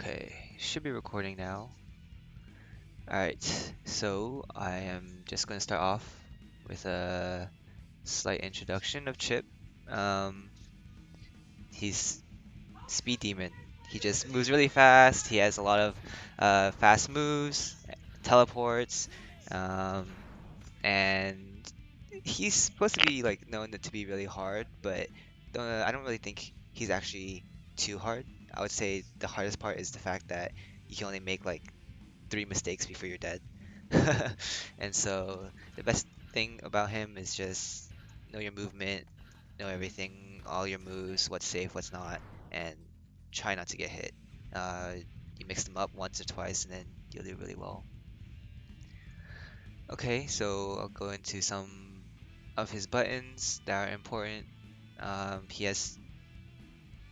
Okay, should be recording now. Alright, so I am just going to start off with a slight introduction of Chipp. Um, he's Speed Demon. He just moves really fast. He has a lot of fast moves, teleports, um, and he's supposed to be like known to be really hard, but I don't really think he's actually too hard. I would say the hardest part is the fact that you can only make like 3 mistakes before you're dead. And so the best thing about him is just know your movement, know everything, all your moves, what's safe, what's not, and try not to get hit. Uh, you mix them up once or twice, and then you'll do really well. Okay, so I'll go into some of his buttons that are important. He has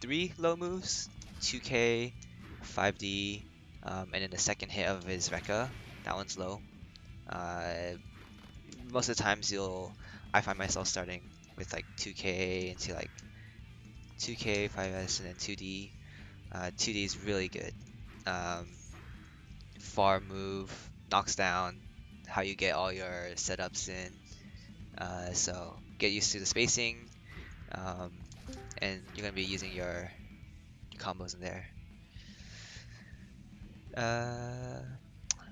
3 low moves, 2K, 5D, and then the second hit of his Rekka. That one's low. Uh, Most of the times I find myself starting with like 2K into like 2K, 5S, and then 2D. 2D is really good. Um, Far move, knocks down, how you get all your setups in. So get used to the spacing, um, and you're gonna be using your combos in there. Uh,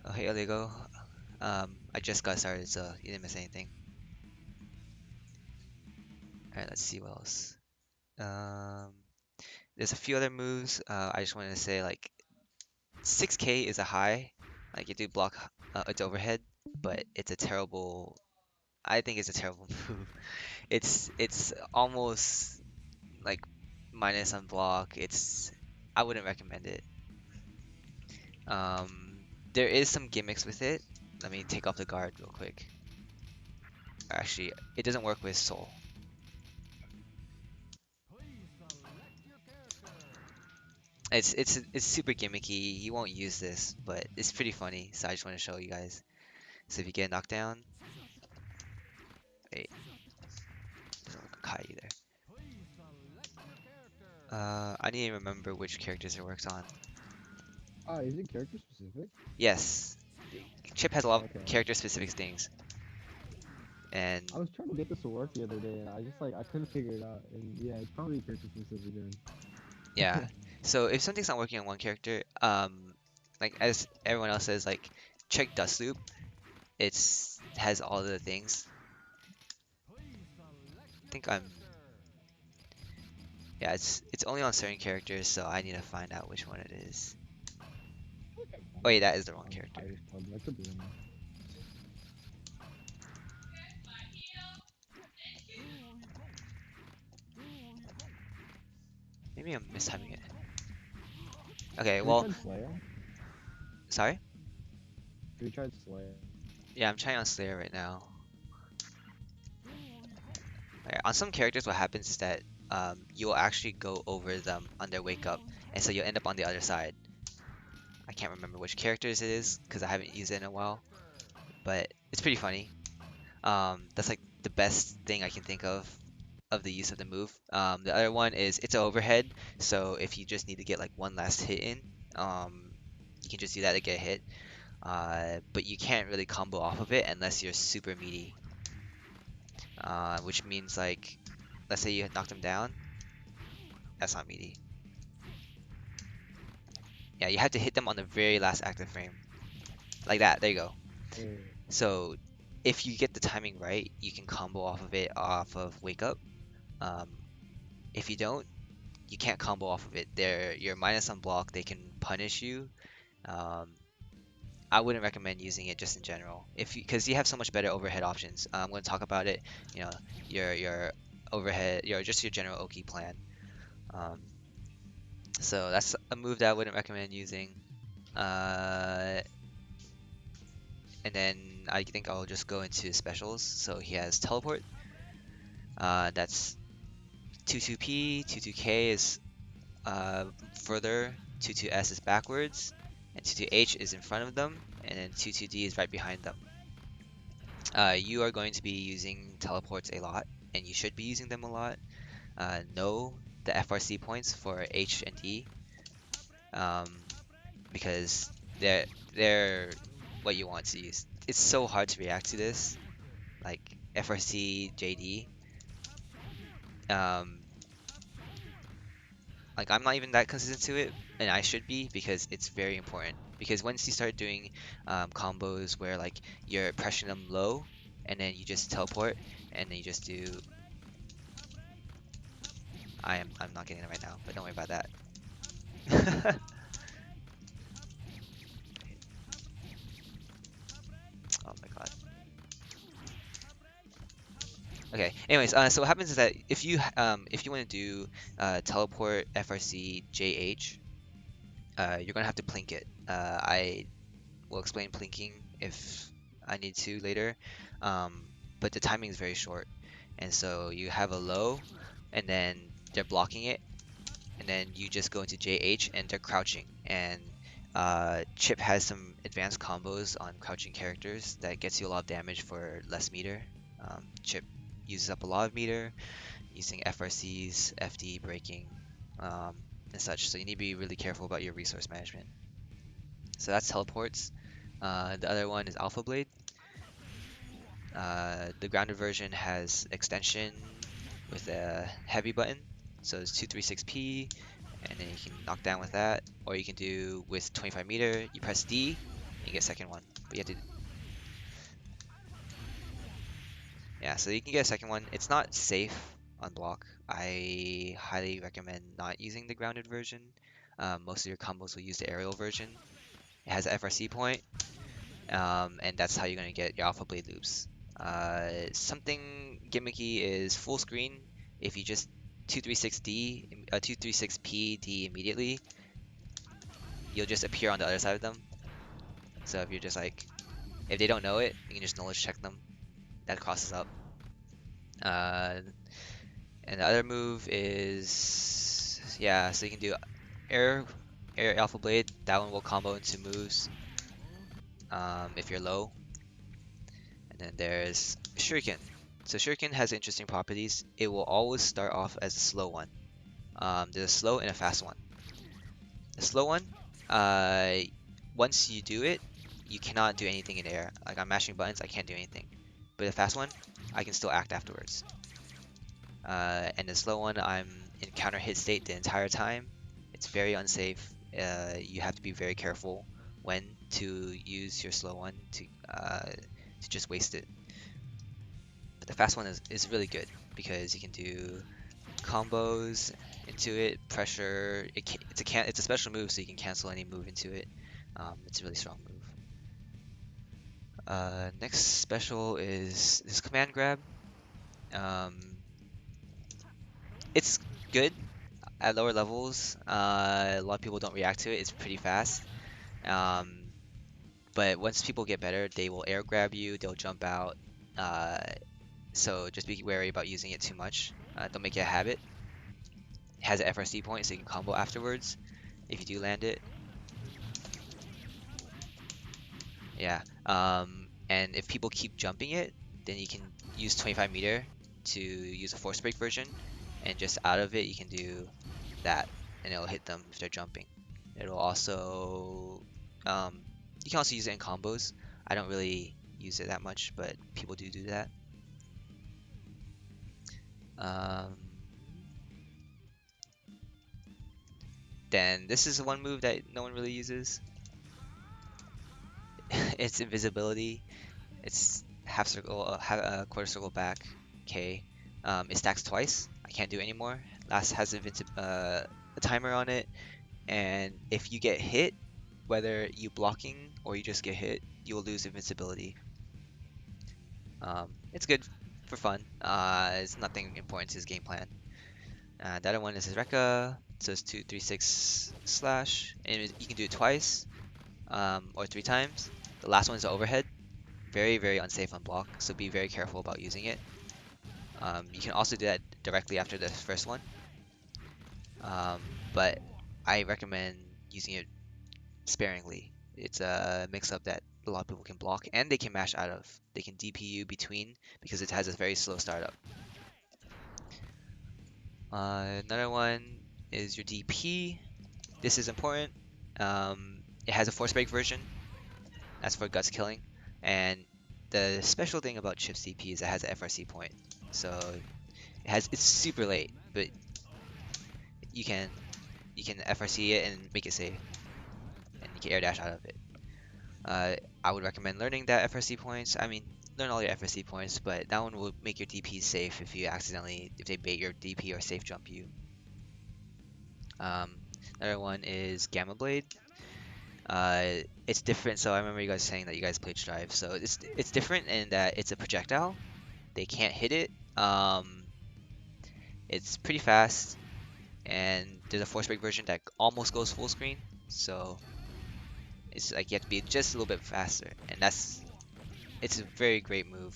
okay, there you go. I just got started, so you didn't miss anything. Alright, let's see what else. Um, there's a few other moves. I just wanted to say like 6K is a high. Like you do block its overhead, but it's a terrible. I think it's a terrible move. It's almost like minus on block. I wouldn't recommend it. There is some gimmicks with it. Let me take off the guard real quick. Actually, it doesn't work with Soul. It's super gimmicky. You won't use this, but it's pretty funny. So I just want to show you guys. So if you get knocked down, wait, there's a Kai there. I need to remember which characters it works on. Is it character specific? Yes, Chipp has a lot of Okay. character-specific things, and I was trying to get this to work the other day, and I couldn't figure it out. And yeah, it's probably character specific yeah. then. So if something's not working on one character, like as everyone else says, like check Dust Loop. It's has all the things. I think yeah. It's only on certain characters, so I need to find out which one it is. Oh, wait, that is the wrong character. Irish pub, that could be in Maybe I'm mistiming it. Okay, there. Have you well, tried Slayer? sorry. Have you tried Slayer? Yeah, I'm trying on Slayer right now. Right, on some characters, what happens is that you'll actually go over them on their wake up, and so you'll end up on the other side. I can't remember which characters it is because I haven't used it in a while, but it's pretty funny. That's like the best thing I can think of the use of the move. The other one is it's an overhead, so if you just need to get like one last hit in, you can just do that to get a hit. But you can't really combo off of it unless you're super meaty, which means like, let's say you knocked him down, that's not meaty. Yeah, you have to hit them on the very last active frame, like that. There you go. Oh, So if you get the timing right, you can combo off of it off of wake up. Um, if you don't, you can't combo off of it. You're minus on block. They can punish you. Um, I wouldn't recommend using it just in general, if because you have so much better overhead options. I'm going to talk about it. You know, your overhead, your general Oki plan. Um, so that's a move that I wouldn't recommend using. Uh, and then I think I'll just go into specials. So he has teleport. That's 22P, 22K is further, 22S is backwards, and 22H is in front of them, and then 22D is right behind them. You are going to be using teleports a lot, and you should be using them a lot. Know the FRC points for H and D. Um, because they're what you want to use. It's so hard to react to this, like FRC, JD. Um, like I'm not even that consistent to it, and I should be because it's very important. Because once you start doing combos where like you're pressing them low, and then you just teleport, and then you just do. I'm not getting it right now, but don't worry about that. Oh my god. Okay. Anyways, so what happens is that if you want to do teleport FRC JH, you're gonna have to plink it. I will explain plinking if I need to later, um, but the timing is very short, and so you have a low, and then they're blocking it, and then you just go into JH and they're crouching. And Chipp has some advanced combos on crouching characters that gets you a lot of damage for less meter. Chipp uses up a lot of meter using FRCs, FD breaking, um, and such. So you need to be really careful about your resource management. So that's teleports. The other one is Alpha Blade. The grounded version has extension with a heavy button. So it's 236p, and then you can knock down with that. Or you can do with 25 meter, you press D, and you get second one. But you have to, yeah, so you can get a second one. It's not safe on block. I highly recommend not using the grounded version. Most of your combos will use the aerial version. It has a FRC point, and that's how you're going to get your Alpha Blade loops. Something gimmicky is full screen. If you just 236p D immediately, you'll just appear on the other side of them. So if you're just like, if they don't know it, you can just knowledge check them. That crosses up. Uh, and the other move is, yeah, so you can do air, air Alpha Blade. That one will combo into moves if you're low. And then there's Shuriken. So Shuriken has interesting properties. It will always start off as a slow one. There's a slow and a fast one. The slow one, uh, once you do it, you cannot do anything in air. Like I'm mashing buttons, I can't do anything. But the fast one, I can still act afterwards. And the slow one, I'm in counter hit state the entire time. It's very unsafe. You have to be very careful when to use your slow one to just waste it. But the fast one is really good because you can do combos into it, pressure. It's a special move, so you can cancel any move into it. It's a really strong move. Next special is this command grab. Um, it's good at lower levels. A lot of people don't react to it. It's pretty fast. Um, but once people get better, they will air grab you. They'll jump out. Uh, so just be wary about using it too much. Don't make it a habit. It has an FRC point, so you can combo afterwards if you do land it. Yeah. And if people keep jumping it, then you can use 25 meter to use a force break version, and just out of it you can do that, and it'll hit them if they're jumping. It'll also, you can also use it in combos. I don't really use it that much, but people do that. Um, then this is one move that no one really uses. It's Invisibility. It's half circle, quarter circle back. Okay. It stacks twice. I can't do it anymore. Last has a timer on it, and if you get hit, whether you blocking or you just get hit, you will lose invincibility. It's good for fun. It's nothing important to his game plan. The other one is his Rekka. So it's 236 slash, and you can do it twice, or three times. The last one is the overhead. Very, very unsafe on block, so be very careful about using it. You can also do that directly after the first one, but I recommend using it sparingly. It's a mix-up that a lot of people can block, and they can mash out of. They can DPU between because it has a very slow startup. Another one is your DP. This is important. It has a force break version. That's for guts killing. And the special thing about Chipp's DP is it has an FRC point. So it's super late, but you can FRC it and make it safe, and you can air dash out of it. I would recommend learning that FRC points. I mean, learn all your FRC points, but that one will make your DP safe if they bait your DP or safe jump you. Another one is Gamma Blade. It's different. So I remember you guys saying that you guys played Strive. So it's different in that it's a projectile. They can't hit it. It's pretty fast, and there's a force break version that almost goes full screen. So it's like you have to be just a little bit faster, and it's a very great move.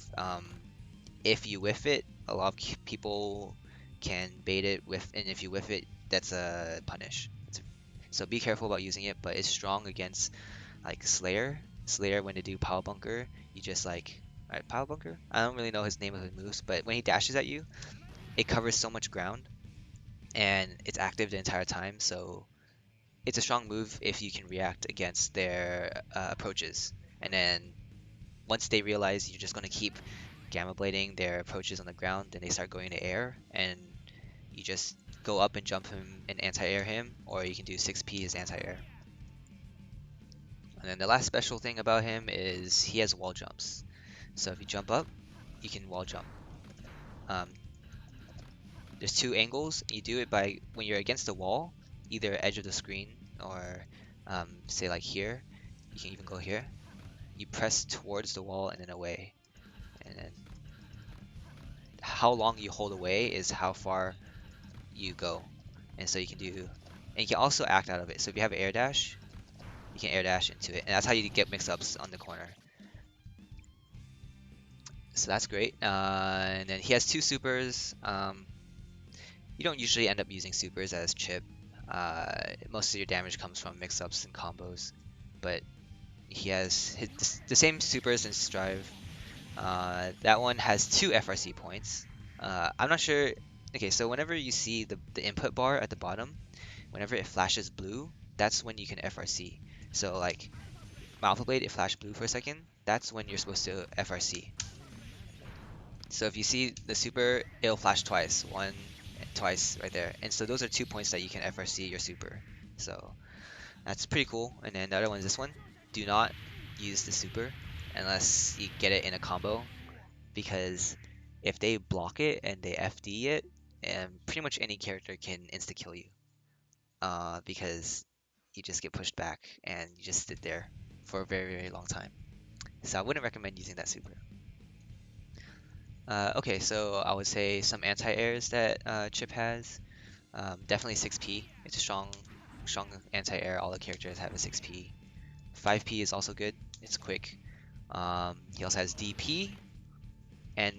If you whiff it, a lot of people can bait it with, and if you whiff it, that's a punish. So be careful about using it, but it's strong against like Slayer. Slayer, when they do Power Bunker, you just like, alright, Power Bunker? I don't really know his name of his moves, but when he dashes at you, it covers so much ground, and it's active the entire time, so it's a strong move if you can react against their approaches. And then once they realize you're just going to keep gamma blading their approaches on the ground, then they start going to air, and you just go up and jump him and anti-air him, or you can do 6p as anti-air. And then the last special thing about him is he has wall jumps. So if you jump up, you can wall jump. Um, there's two angles. You do it by when you're against the wall, either edge of the screen or say like here. You can even go here. You press towards the wall and then away. And then how long you hold away is how far you go. And so you can do, and you can also act out of it. So if you have air dash, you can air dash into it. And that's how you get mix-ups on the corner. So that's great. And then he has two supers. You don't usually end up using supers as Chipp. Most of your damage comes from mix-ups and combos. But he has the same supers in Strive. That one has 2 FRC points. I'm not sure. Okay, so whenever you see the input bar at the bottom, whenever it flashes blue, that's when you can FRC. So like my Alpha Blade, it flashed blue for a second. That's when you're supposed to FRC. So if you see the super, it'll flash twice, one and twice right there. And so those are 2 points that you can FRC your super. So that's pretty cool. And then the other one is this one. Do not use the super unless you get it in a combo, because if they block it and they FD it, and pretty much any character can insta kill you. Because you just get pushed back and you just sit there for a very, very long time. So I wouldn't recommend using that super. Okay, so I would say some anti-airs that Chipp has. Definitely 6p. It's a strong anti-air. All the characters have a 6p. 5p is also good. It's quick. He also has DP and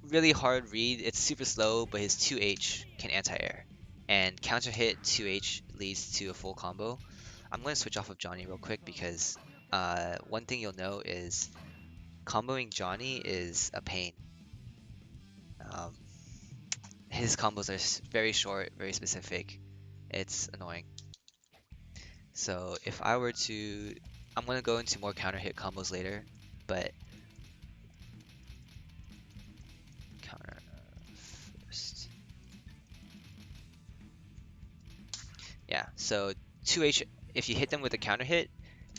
really hard read. It's super slow, but his 2H can anti-air. And counter hit 2H leads to a full combo. I'm going to switch off of Johnny real quick because one thing you'll know is comboing Johnny is a pain. His combos are very short, very specific. It's annoying. So if I were to, I'm going to go into more counter hit combos later, but counter first. Yeah, so 2H, if you hit them with a counter hit,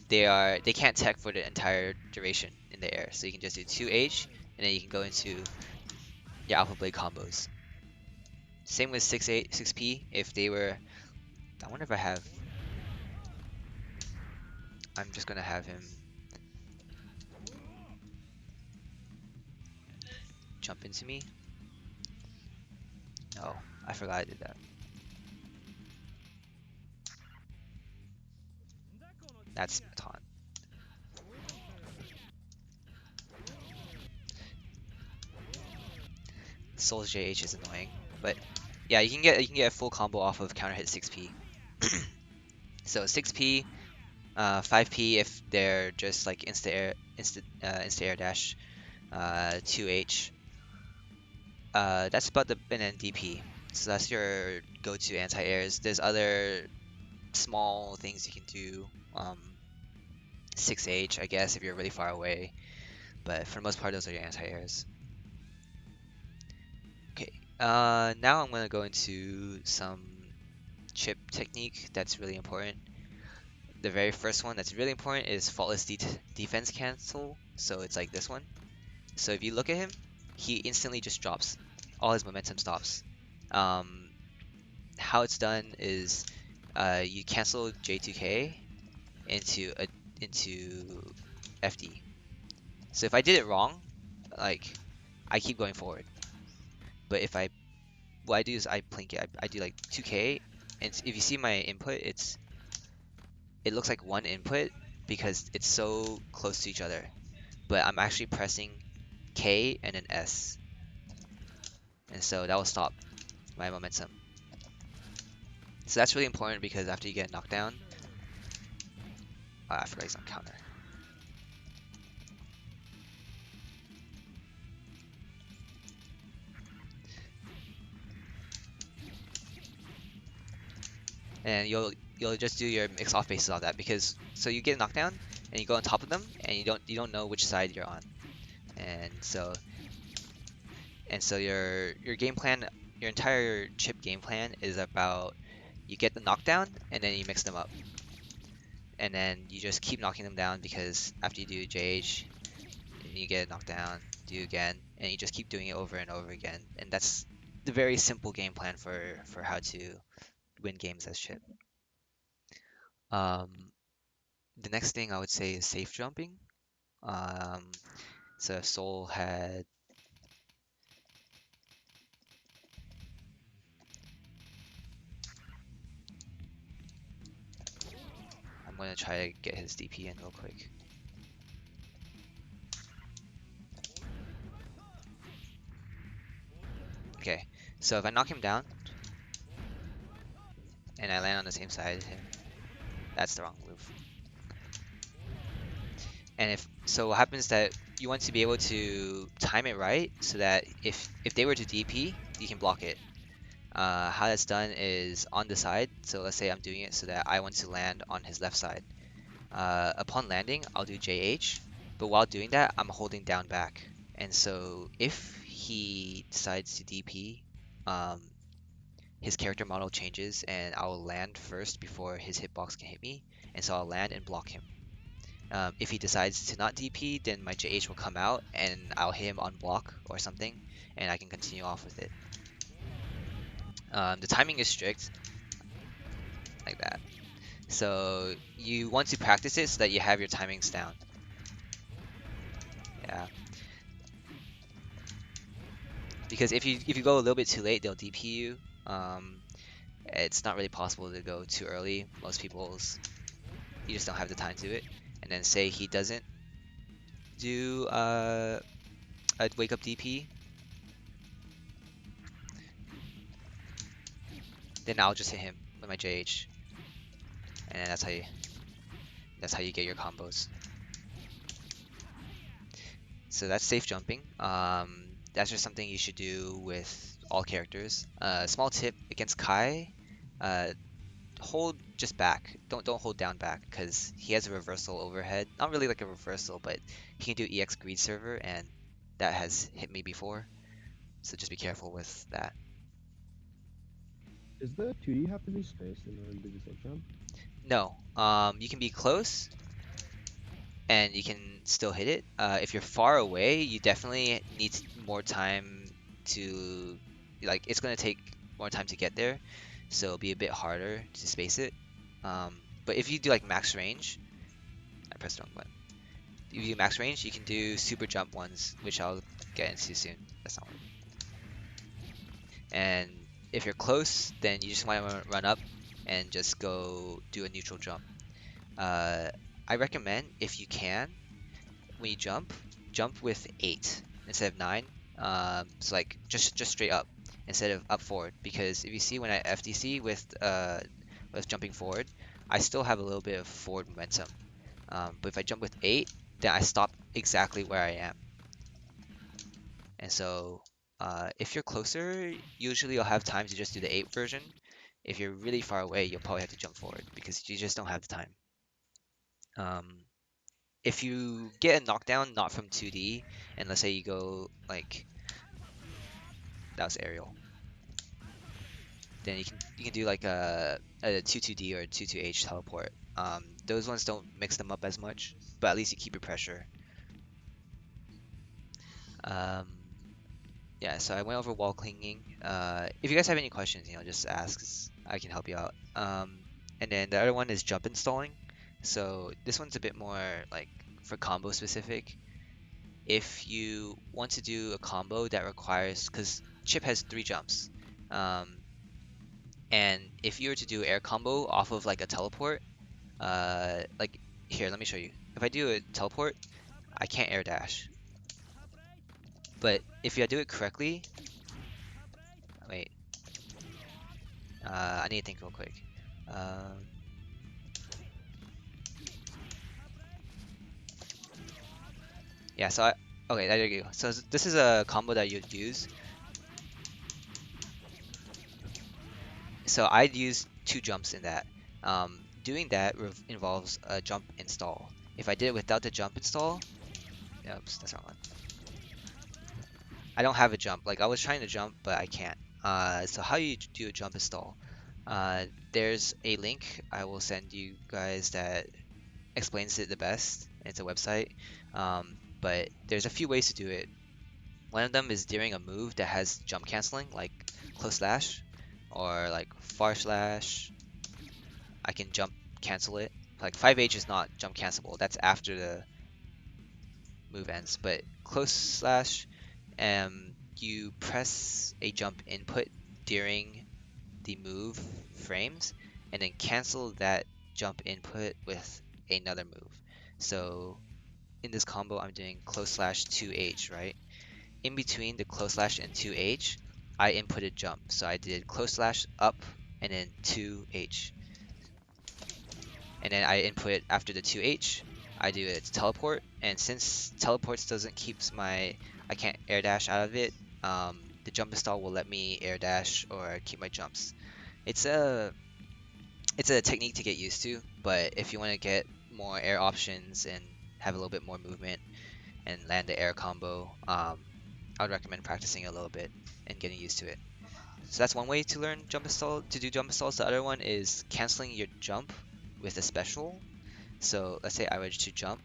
they can't tech for the entire duration in the air. So you can just do 2H, and then you can go into your Alpha Blade combos. Same with 6p. If they were, I wonder if I have. I'm just gonna have him jump into me. Oh, I forgot I did that. That's taunt. Soul's JH is annoying, but yeah, you can get a full combo off of counter hit 6p. So 6p, 5p if they're just like insta air dash, 2h. That's about the, and then DP. So that's your go-to anti-airs. There's other small things you can do. 6H, I guess, if you're really far away. But for the most part, those are your anti-airs. Okay, now I'm gonna go into some Chipp technique that's really important. The very first one that's really important is faultless defense cancel. So it's like this one. So if you look at him, he instantly just drops. All his momentum stops. Um, how it's done is you cancel J2K into FD. So if I did it wrong, like I keep going forward. But if I what I do is I plink it. I do like 2K, and if you see my input, it looks like one input because it's so close to each other. But I'm actually pressing K and an S, and so that will stop my momentum. So that's really important because after you get knocked down, I forgot he's on counter. And you'll just do your mix off bases on that because so you get knocked down and you go on top of them and you don't know which side you're on. And so your game plan, your entire Chipp game plan is about you get the knockdown and then you mix them up. And then you just keep knocking them down because after you do JH, you get knocked down, do again, and you just keep doing it over and over again. And that's the very simple game plan for how to win games as Chipp. Um, the next thing I would say is safe jumping. Um, so Soul had I'm gonna try to get his DP in real quick. Okay, so if I knock him down and I land on the same side as him, that's the wrong move. And if so, what happens is that you want to be able to time it right so that if they were to DP, you can block it. How that's done is on the side. So let's say I'm doing it so that I want to land on his left side. Upon landing, I'll do JH, but while doing that, I'm holding down back. And so if he decides to DP, um, his character model changes and I'll land first before his hitbox can hit me. And so I'll land and block him. If he decides to not DP, then my JH will come out and I'll hit him on block or something, and I can continue off with it. The timing is strict, like that. So you want to practice it so that you have your timings down. Yeah. Because if you go a little bit too late, they'll DP you. It's not really possible to go too early. Most people's you just don't have the time to do it. And then say he doesn't do a wake up DP, then I'll just hit him with my JH, and then that's how you get your combos. So that's safe jumping. That's just something you should do with all characters. Small tip against Kai, uh, hold just back. Don't hold down back because he has a reversal overhead. Not really like a reversal, but he can do EX greed server, and that has hit me before. So just be careful with that. Does the 2D have to be spaced in order to do the safe jump? No, you can be close and you can still hit it. If you're far away, you definitely need more time to, like, it's gonna take more time to get there, so it'll be a bit harder to space it. But if you do like max range, I pressed the wrong button. If you do max range, you can do super jump ones, which I'll get into soon. That's not working. And if you're close, then you just want to run up and just go do a neutral jump. I recommend if you can, when you jump with 8 instead of 9. So like just straight up instead of up forward. Because if you see when I FDC with jumping forward, I still have a little bit of forward momentum. But if I jump with 8, then I stop exactly where I am. And so if you're closer, usually you'll have time to just do the 8 version. If you're really far away, you'll probably have to jump forward because you just don't have the time. If you get a knockdown not from 2D, and let's say you go like that was aerial, then you can do like a 2-2D or a 2-2H teleport. Those ones don't mix them up as much, but at least you keep your pressure. Um, yeah, so I went over wall clinging. If you guys have any questions, just ask. I can help you out. And then the other one is jump installing. So this one's a bit more like for combo specific. If you want to do a combo that requires, because Chipp has 3 jumps, and if you were to do air combo off of like a teleport, like here, let me show you. If I do a teleport, I can't air dash. But if I do it correctly, wait, I need to think real quick. Um, yeah, so okay, there you go. So this is a combo that you'd use. So I'd use 2 jumps in that. Doing that involves a jump install. If I did it without the jump install, oops, that's the wrong one. I don't have a jump. Like I was trying to jump, but I can't. So how you do a jump install? There's a link I will send you guys that explains it the best. It's a website, but there's a few ways to do it. One of them is during a move that has jump canceling, like close slash or like far slash. I can jump cancel it. Like 5H is not jump cancelable. That's after the move ends. But close slash, you press a jump input during the move frames, and then cancel that jump input with another move. So in this combo, I'm doing close slash 2H, right? In between the close slash and 2H, I inputted jump. So I did close slash up and then 2H. And then I input after the 2H, I do a teleport. And since teleports doesn't keep I can't air dash out of it, the jump install will let me air dash or keep my jumps. It's a technique to get used to, but if you want to get more air options and have a little bit more movement and land the air combo, I would recommend practicing a little bit and getting used to it. So that's one way to learn jump install, to do jump installs. The other one is canceling your jump with a special. So let's say I were to jump.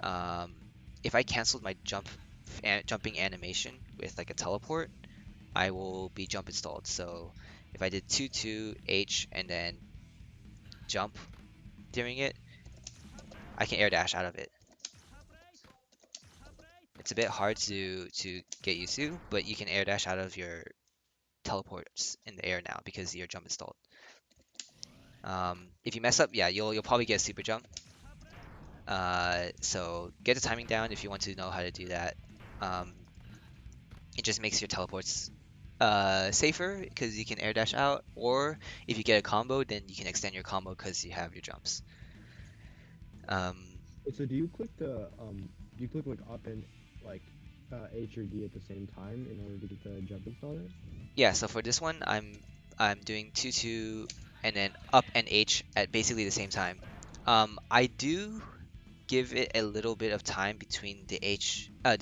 Um, if I canceled my jumping animation with like a teleport, I will be jump installed. So if I did 2-2-H and then jump during it, I can air dash out of it. It's a bit hard to get used to, but you can air dash out of your teleports in the air now because you're jump installed. If you mess up, yeah, you'll probably get a super jump. So get the timing down if you want to know how to do that. It just makes your teleports safer because you can air dash out, or if you get a combo, then you can extend your combo because you have your jumps. Um, So do you click like up and like H or D at the same time in order to get the jump installer? yeah, so for this one, I'm doing 2-2 and then up and H at basically the same time. I do give it a little bit of time between the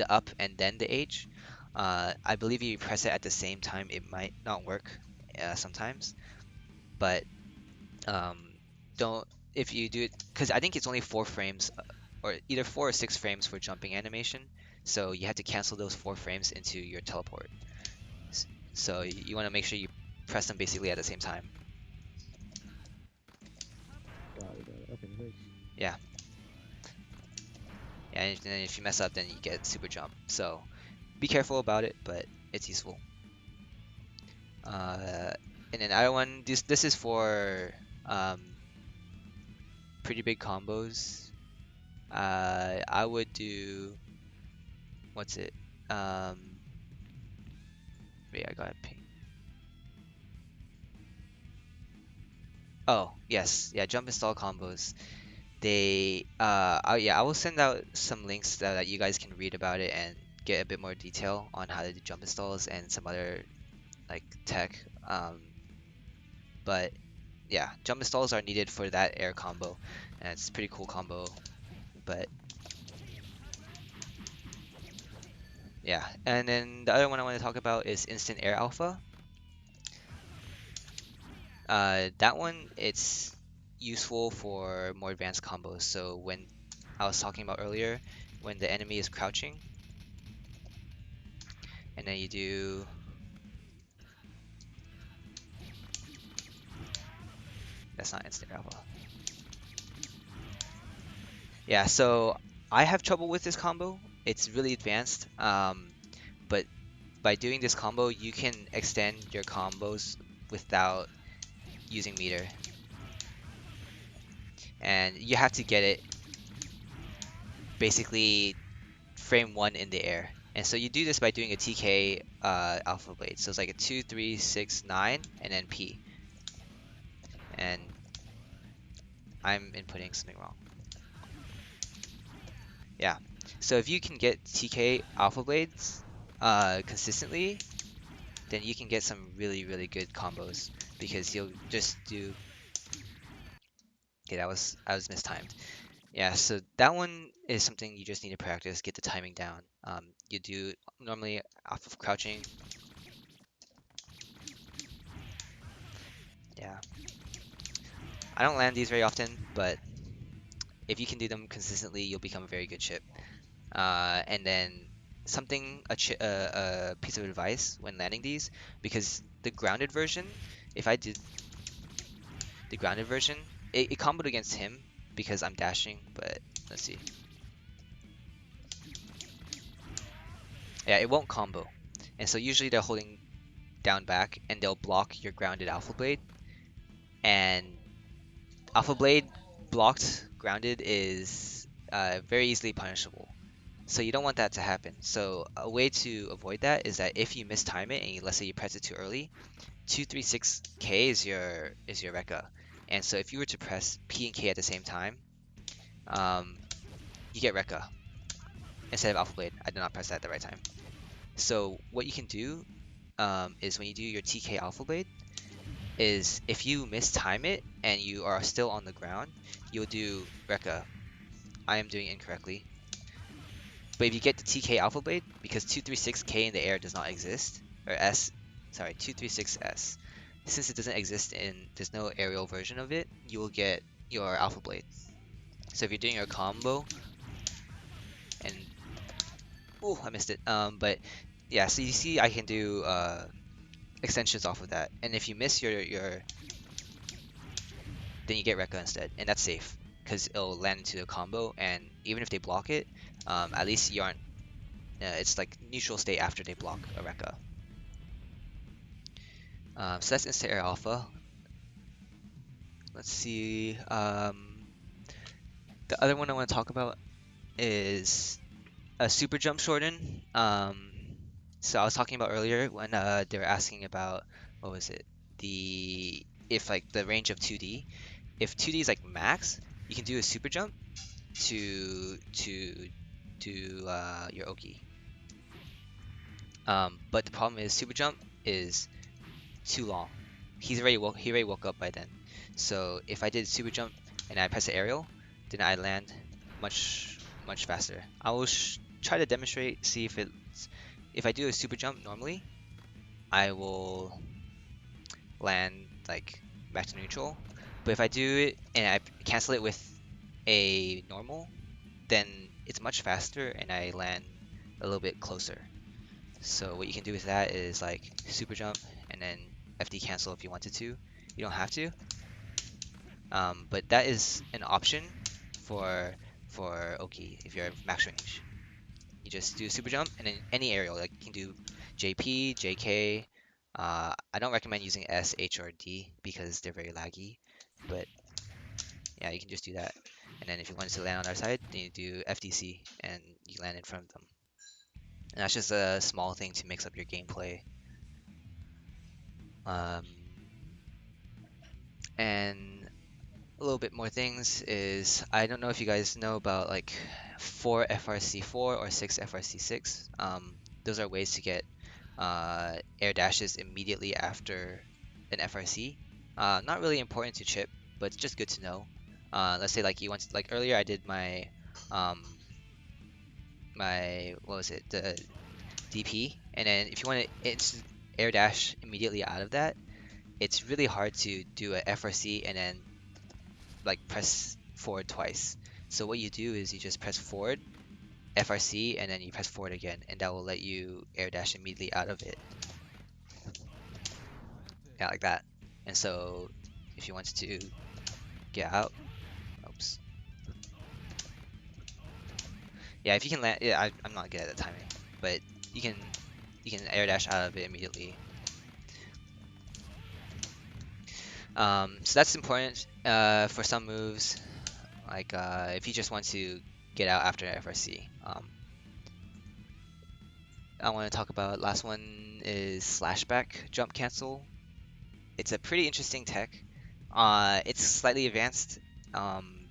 up and then the H. I believe if you press it at the same time, it might not work sometimes, but um, don't if you do it because I think it's only 4 frames, or either 4 or 6 frames for jumping animation. So you have to cancel those 4 frames into your teleport. So you want to make sure you press them basically at the same time. Got it. Okay, thanks. Yeah. And then if you mess up, then you get super jump. So be careful about it, but it's useful. Uh, and then other one, this is for um, pretty big combos. I would do what's it? Um, wait, I got a ping. Oh yes, yeah, jump install combos. Yeah, I will send out some links that you guys can read about it and get a bit more detail on how to do jump installs and some other like tech. But yeah, jump installs are needed for that air combo, and it's a pretty cool combo. But yeah, and then the other one I want to talk about is instant air alpha. That one, it's useful for more advanced combos. So when I was talking about earlier, when the enemy is crouching, and then you do, that's not instant air alpha. Yeah, so I have trouble with this combo. It's really advanced, but by doing this combo, you can extend your combos without using meter, and you have to get it basically frame one in the air. And so you do this by doing a TK alpha blade. So it's like a 2, 3, 6, 9, and then P. And I'm inputting something wrong. Yeah. So if you can get TK alpha blades consistently, then you can get some really, really good combos because you'll just do. Okay, I was mistimed. Yeah, so that one is something you just need to practice, get the timing down. You do normally off of crouching. Yeah, I don't land these very often, but if you can do them consistently, you'll become a very good chip. And then a piece of advice when landing these, because the grounded version, if I did the grounded version, it comboed against him because I'm dashing, but let's see. Yeah, it won't combo. And so usually they're holding down back and they'll block your grounded Alpha Blade. And Alpha Blade blocked grounded is very easily punishable. So you don't want that to happen. So a way to avoid that is that if you mistime it and let's say you press it too early, 236K is your Rekka. And so if you were to press P and K at the same time, um, you get Rekka instead of Alpha Blade. I did not press that at the right time. So what you can do is when you do your TK Alpha Blade, is if you mistime it and you are still on the ground, you'll do Rekka. I am doing incorrectly. But if you get the TK Alpha Blade, because 236K in the air does not exist, or S, sorry, 236S, since it doesn't exist there's no aerial version of it, you will get your Alpha Blade. So if you're doing your combo, and, oh, I missed it. But yeah, so you see I can do extensions off of that. And if you miss your then you get Rekka instead, and that's safe because it'll land into a combo, and even if they block it, at least you aren't. It's like neutral state after they block a Rekka. So that's Insta Air Alpha. Let's see. The other one I want to talk about is a super jump shorten. So I was talking about earlier when they were asking about what was it? The if like the range of 2D. If 2D is like max, you can do a super jump to do your Oki. But the problem is super jump is too long. He already woke up by then. So if I did super jump and I press the aerial, then I land much faster. I will try to demonstrate, see if I do a super jump normally, I will land like back to neutral. But if I do it and I cancel it with a normal, then it's much faster and I land a little bit closer. So what you can do with that is like super jump and then FD cancel if you wanted to. You don't have to, but that is an option for Oki if you're max range. You just do super jump and then any aerial, like you can do JP, JK. I don't recommend using S, H, or D because they're very laggy, but yeah, you can just do that. And then if you wanted to land on our side, then you do FDC and you land in front of them. And that's just a small thing to mix up your gameplay. Um, and a little bit more things is I don't know if you guys know about like 4 FRC4 or 6 FRC6. Those are ways to get air dashes immediately after an FRC. Not really important to Chipp, but it's just good to know. Let's say like you want to, like earlier I did um, my what was it, the DP, and then if you want to instant air dash immediately out of that, it's really hard to do a FRC and then like press forward twice. So what you do is you just press forward, FRC, and then you press forward again, and that will let you air dash immediately out of it. Yeah, like that. And so if you want to get out, oops. Yeah, if you can land, yeah, I'm not good at the timing, but you can you can air dash out of it immediately. So that's important for some moves, like if you just want to get out after FRC. I want to talk about last one is Flashback jump cancel. It's a pretty interesting tech. It's slightly advanced, um,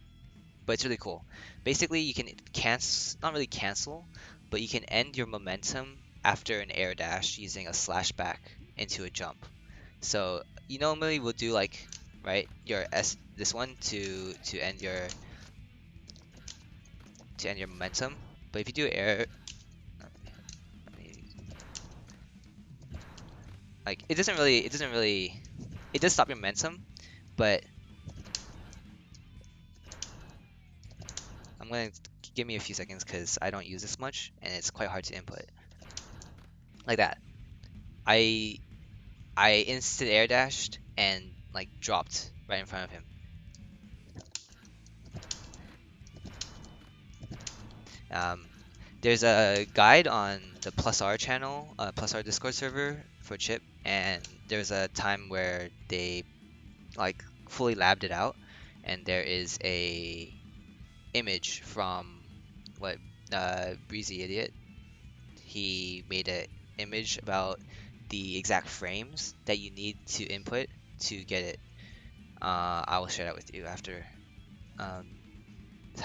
but it's really cool. Basically, you can cancel, not really cancel, but you can end your momentum after an air dash using a slashback into a jump. So you normally will do like, right, your S this one to end your momentum. But if you do air, like it does stop your momentum, but I'm gonna give me a few seconds because I don't use this much and it's quite hard to input. Like that. I I instant air dashed and like dropped right in front of him. Um, there's a guide on the Plus R channel, Plus R Discord server for Chipp, and there's a time where they like fully labbed it out, and there is a image from what Breezy Idiot. He made an image about the exact frames that you need to input to get it. I will share that with you after. Um,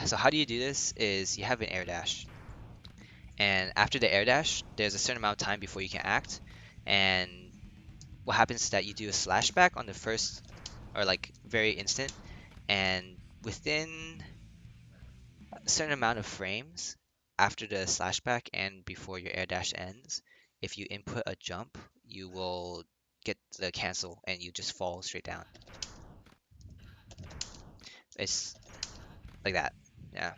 so how do you do this? Is you have an air dash, and after the air dash, there's a certain amount of time before you can act, and what happens is that you do a slash back on the first or like very instant, and within a certain amount of frames after the slashback and before your air dash ends, if you input a jump, you will get the cancel and you just fall straight down. It's like that. Yeah.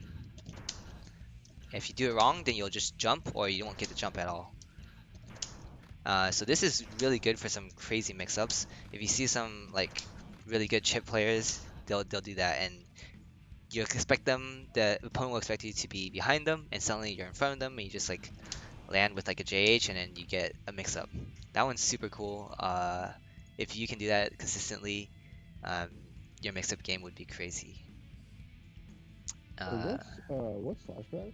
If you do it wrong, then you'll just jump or you won't get the jump at all. So this is really good for some crazy mix-ups. If you see some like really good Chipp players, they'll do that, and you expect them, the opponent will expect you to be behind them, and suddenly you're in front of them, and you just like land with like a JH, and then you get a mix-up. That one's super cool. If you can do that consistently, um, your mix-up game would be crazy. Uh, What's flashback?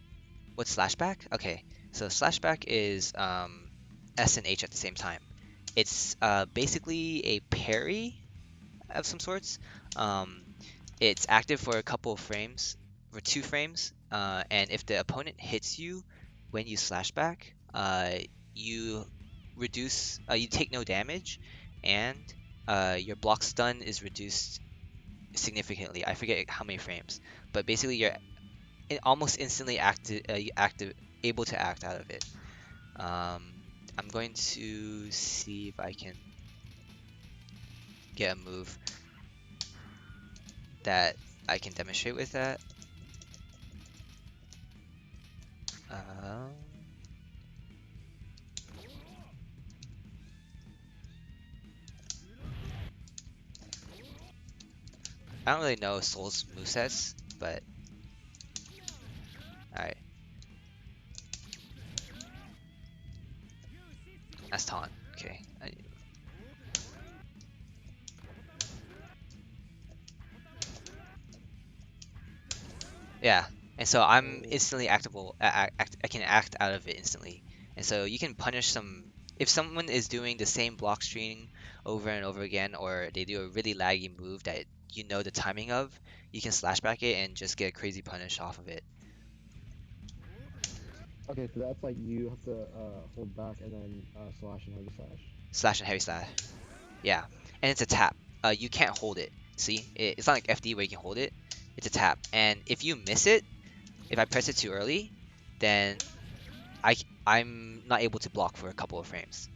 what's slashback? Okay, so slashback is S and H at the same time. It's basically a parry of some sorts. Um, it's active for a couple of frames, for 2 frames, and if the opponent hits you when you slash back, you you take no damage, and your block stun is reduced significantly. I forget how many frames, but basically you're almost instantly able to act out of it. Um, I'm going to see if I can get a move that I can demonstrate with that. Um, I don't really know Soul's movesets, but alright, that's taunt. Okay. Yeah, and so I'm Oh, instantly actable. I can act out of it instantly, and so you can punish some. If someone is doing the same block string over and over again, or they do a really laggy move that you know the timing of, you can slash back it and just get a crazy punish off of it. okay, so that's like you have to hold back and then slash and heavy slash. Slash and heavy slash. Yeah, and it's a tap. you can't hold it. See, it's not like FD where you can hold it. It's a tap, and if you miss it, if I press it too early, then I'm not able to block for a couple of frames.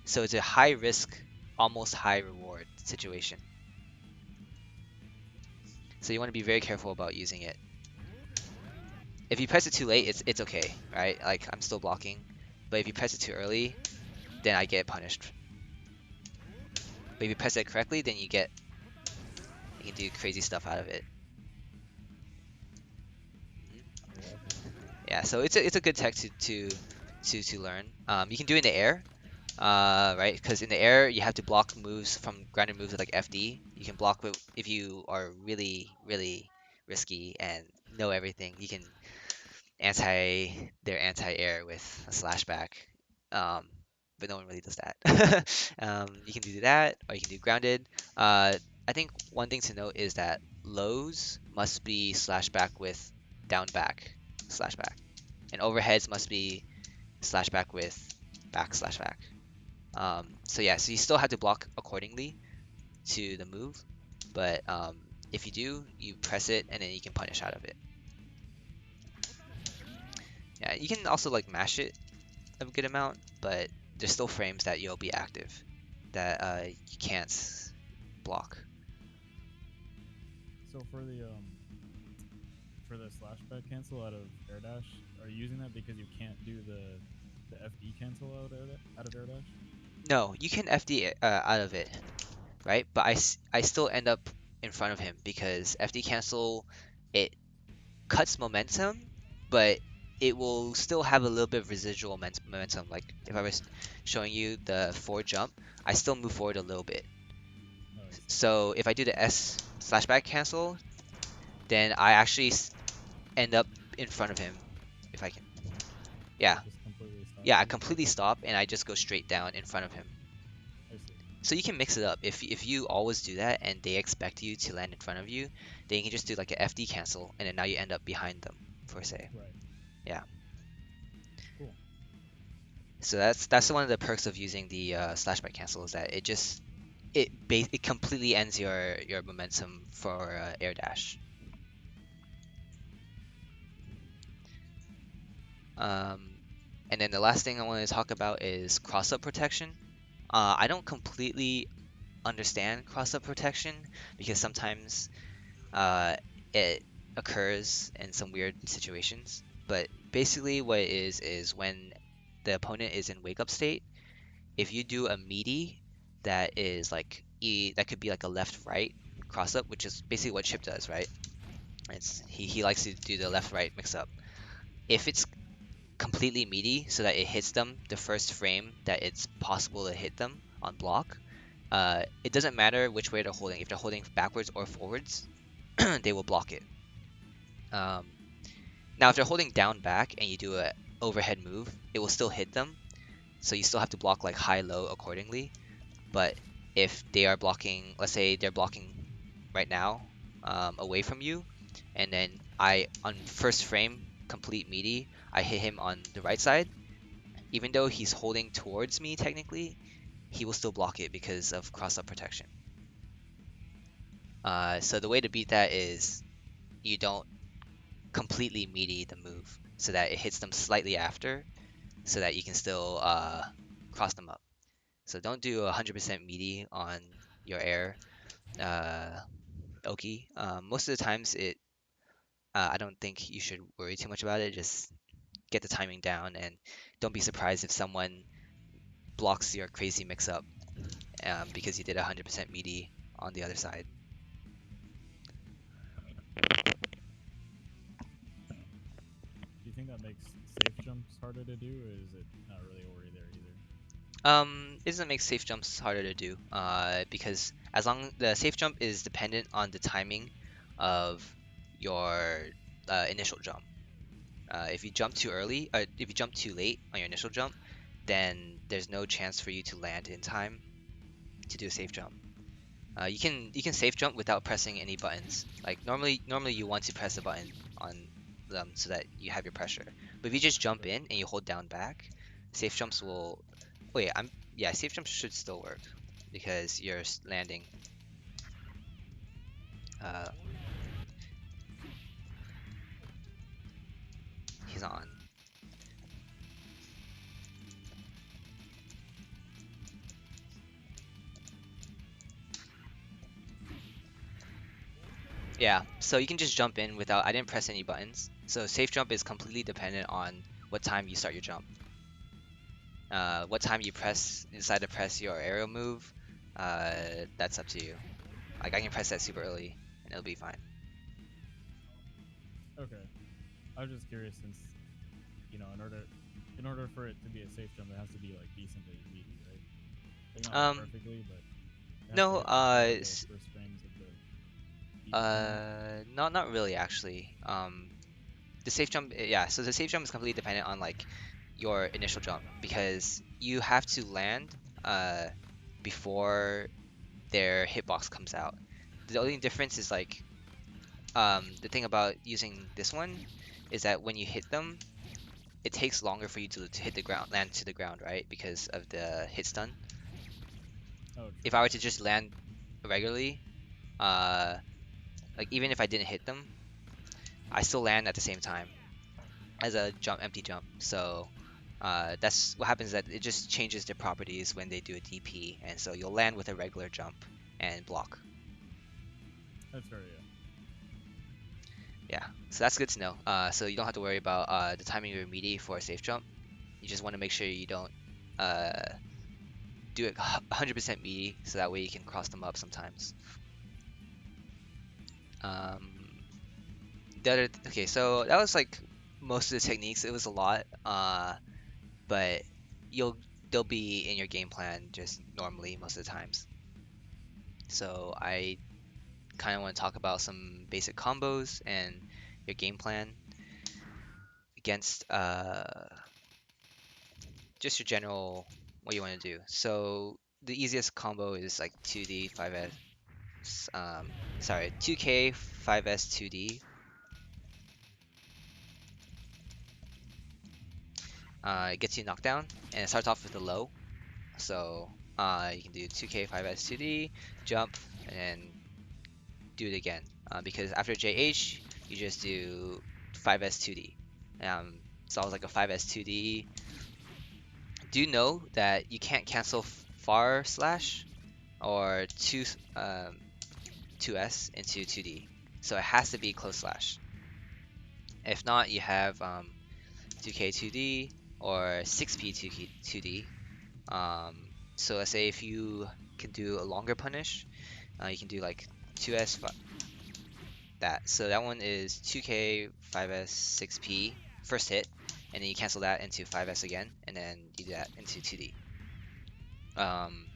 So it's a high risk, almost high reward situation. So you want to be very careful about using it. If you press it too late, it's okay, right? Like I'm still blocking. But if you press it too early, then I get punished. But if you press it correctly, then you can do crazy stuff out of it. Yeah, so it's a good tech to learn. You can do it in the air, right? Because in the air you have to block moves from grounded moves with like FD. You can block if you are really risky and know everything. You can their anti-air with a slashback. Um, but no one really does that. You can do that, or you can do grounded. I think one thing to note is that lows must be slashback with down back slashback, and overheads must be slashback with back slashback. So yeah, so you still have to block accordingly to the move, but if you do, you press it and then you can punish out of it. Yeah, you can also like mash it a good amount, but there's still frames that you'll be active that you can't block. So for the slashback cancel out of air dash, are you using that because you can't do the FD cancel out of air dash? No, you can FD out of it, right? But I still end up in front of him because FD cancel, it cuts momentum, but it will still have a little bit of residual momentum. Like if I was showing you the forward jump, I still move forward a little bit. Oh, I see. So if I do the S slashback cancel, then I actually end up in front of him if I can. So Yeah, it just completely stops yeah, I you? completely stop and I just go straight down in front of him. I see. So you can mix it up. If you always do that and they expect you to land in front of you, then you can just do like an FD cancel and then now you end up behind them for say. Right. Yeah. Cool. So that's one of the perks of using the slashback cancel is that it completely ends your momentum for air dash. Um, and then the last thing I want to talk about is cross-up protection. I don't completely understand cross-up protection because sometimes it occurs in some weird situations. But basically, what it is when the opponent is in wake-up state, if you do a meaty that is like that could be like a left-right cross-up, which is basically what Chipp does, right? He likes to do the left-right mix-up. If it's completely meaty so that it hits them the first frame that it's possible to hit them on block, it doesn't matter which way they're holding. If they're holding backwards or forwards, they will block it. Um, Now, if they're holding down back and you do a overhead move, it will still hit them. So you still have to block like high low accordingly. But if they are blocking, let's say they're blocking right now away from you, and then I on first frame complete meaty, I hit him on the right side. Even though he's holding towards me technically, he will still block it because of cross-up protection. So the way to beat that is you don't completely meaty the move so that it hits them slightly after, so that you can still cross them up. So don't do 100% meaty on your air uh, Oki. Most of the times I don't think you should worry too much about it. Just get the timing down and don't be surprised if someone blocks your crazy mix up because you did 100% meaty on the other side. Do you think that makes safe jumps harder to do, or is it not really a worry there either? It doesn't make safe jumps harder to do because as long the safe jump is dependent on the timing of your initial jump. If you jump too early, if you jump too late on your initial jump, then there's no chance for you to land in time to do a safe jump. You can safe jump without pressing any buttons. Like normally you want to press a button on them so that you have your pressure. But if you just jump Right. in and you hold down back, safe jumps will. Wait, yeah, safe jumps should still work. because you're landing. He's on. Yeah, so you can just jump in without, I didn't press any buttons. So safe jump is completely dependent on what time you start your jump. What time you decide to press your aerial move, that's up to you. Like I can press that super early and it'll be fine. Okay. I was just curious since, you know, in order for it to be a safe jump, it has to be like decently meaty, right? Like not like perfectly, but it has to No, hit before the first frames of the beat come out. not really actually. The safe jump, yeah. So the safe jump is completely dependent on like your initial jump because you have to land before their hitbox comes out. The only difference is like the thing about using this one is that when you hit them, it takes longer for you to hit the ground, land to the ground, right? Because of the hit stun. Oh, If true. I were to just land regularly, uh, like even if I didn't hit them, I still land at the same time as a empty jump. So that's what happens. That it just changes the properties when they do a DP, and so you'll land with a regular jump and block. That's fair, yeah. Yeah, so that's good to know. So you don't have to worry about the timing of your meaty for a safe jump. You just want to make sure you don't uh, do it 100% meaty, so that way you can cross them up sometimes. Um, okay, so that was like most of the techniques. It was a lot, but you'll they'll be in your game plan just normally most of the times. So I kind of want to talk about some basic combos and your game plan against just your general what you want to do. So the easiest combo is like 2D 5S, sorry, 2K 5S 2D. It gets you knocked down and it starts off with a low. So you can do 2K 5S 2D, jump, and then do it again. Because after JH, you just do 5S 2D. So I was like a 5S 2D. Do you know that you can't cancel far slash or 2S into 2D? So it has to be close slash. If not, you have 2K 2D or 6P 2D. So let's say if you can do a longer punish, you can do like 2S that. So that one is 2K 5S 6P first hit, and then you cancel that into 5S again, and then you do that into 2D. Um,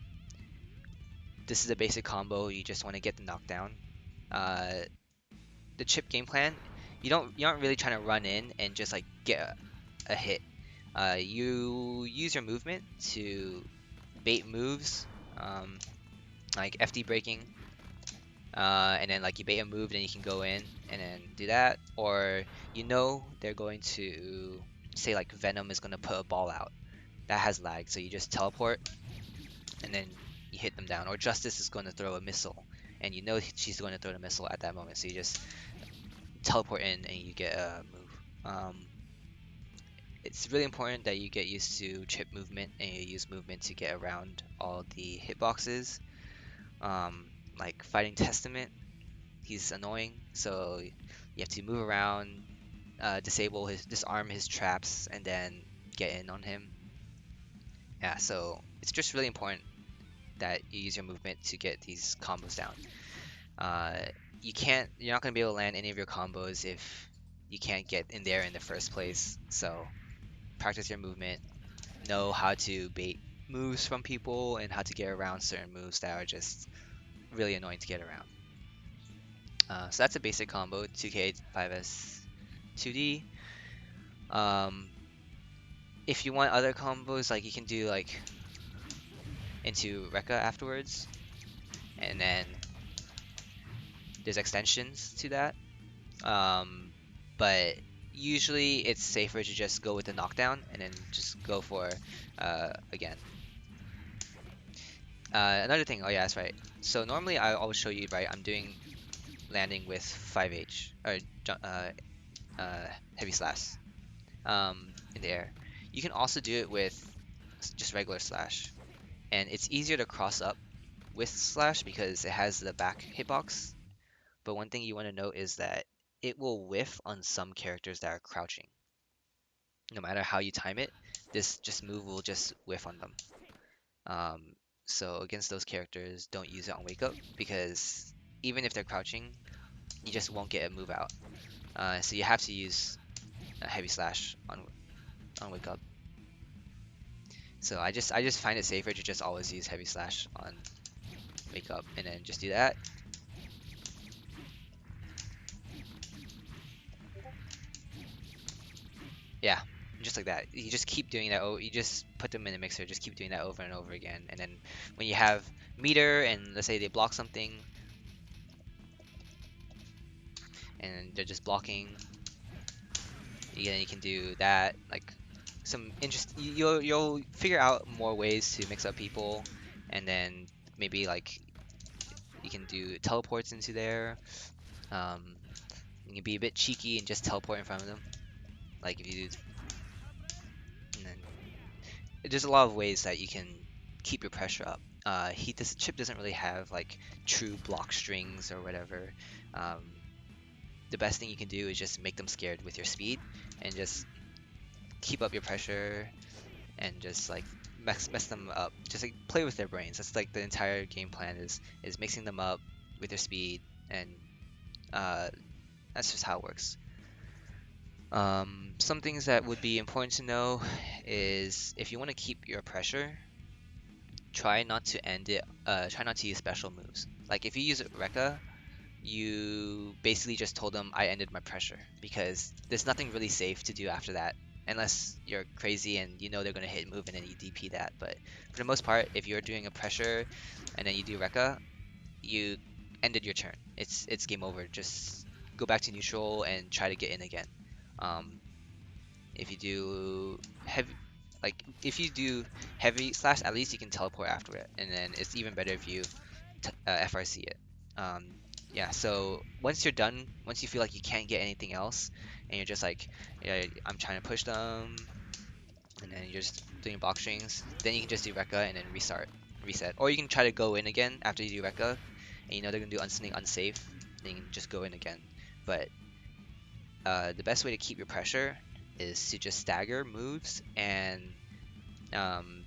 this is a basic combo. You just want to get the knockdown. Uh, the Chipp game plan, you aren't really trying to run in and just like get a hit. You use your movement to bait moves, like FD breaking, and then like you bait a move, then you can go in and then do that. Or you know they're going to say like Venom is going to put a ball out that has lag, so you just teleport and then you hit them down. Or Justice is going to throw a missile, and you know she's going to throw the missile at that moment, so you just teleport in and you get a move. It's really important that you get used to Chipp movement and you use movement to get around all the hitboxes. Like Fighting Testament, he's annoying, so you have to move around, disarm his traps, and then get in on him. Yeah, so it's just really important that you use your movement to get these combos down. Uh, you're not gonna be able to land any of your combos if you can't get in there in the first place. So practice your movement, know how to bait moves from people, and how to get around certain moves that are just really annoying to get around. So that's a basic combo, 2K 5S 2D. Um, if you want other combos, like you can do like into Rekka afterwards, and then there's extensions to that. But usually it's safer to just go with the knockdown and then just go for again. Another thing, oh yeah, that's right. So normally I always show you, right, I'm doing landing with 5H, or heavy slash in the air. You can also do it with just regular slash. And it's easier to cross up with slash because it has the back hitbox. But one thing you want to note is that it will whiff on some characters that are crouching. No matter how you time it, this just move will just whiff on them. Um, so against those characters, don't use it on wake up because even if they're crouching, you just won't get a move out. So you have to use a heavy slash on wake up. So I just find it safer to just always use heavy slash on wake up and then just do that. Yeah, just like that. You just keep doing that. Oh, you just put them in the mixer. Just keep doing that over and over again. And then when you have meter and let's say they block something and they're just blocking, you can do that. Like some interest. You'll figure out more ways to mix up people, and then maybe like you can do teleports into there. Um, you can be a bit cheeky and just teleport in front of them. Like if you do, and then there's a lot of ways that you can keep your pressure up. This Chipp doesn't really have like true block strings or whatever. Um, the best thing you can do is just make them scared with your speed and just keep up your pressure and just like mess them up. Just like play with their brains. That's like the entire game plan is mixing them up with their speed, and uh, that's just how it works. Some things that would be important to know is if you want to keep your pressure, try not to end it. Try not to use special moves. Like if you use Rekka, you basically just told them I ended my pressure because there's nothing really safe to do after that unless you're crazy and you know they're gonna hit move and then you DP that. But for the most part, if you're doing a pressure and then you do Rekka, you ended your turn. It's game over. Just go back to neutral and try to get in again. Um, if you do heavy, like if you do heavy slash, at least you can teleport after it, and then it's even better if you FRC it. Um, yeah, so once you're done, once you feel like you can't get anything else, and you're just like, yeah, I'm trying to push them, and then you're just doing box strings, then you can just do Rekka and then reset. Or you can try to go in again after you do Rekka, and you know they're gonna do something unsafe, then you can just go in again. But the best way to keep your pressure is to just stagger moves and um,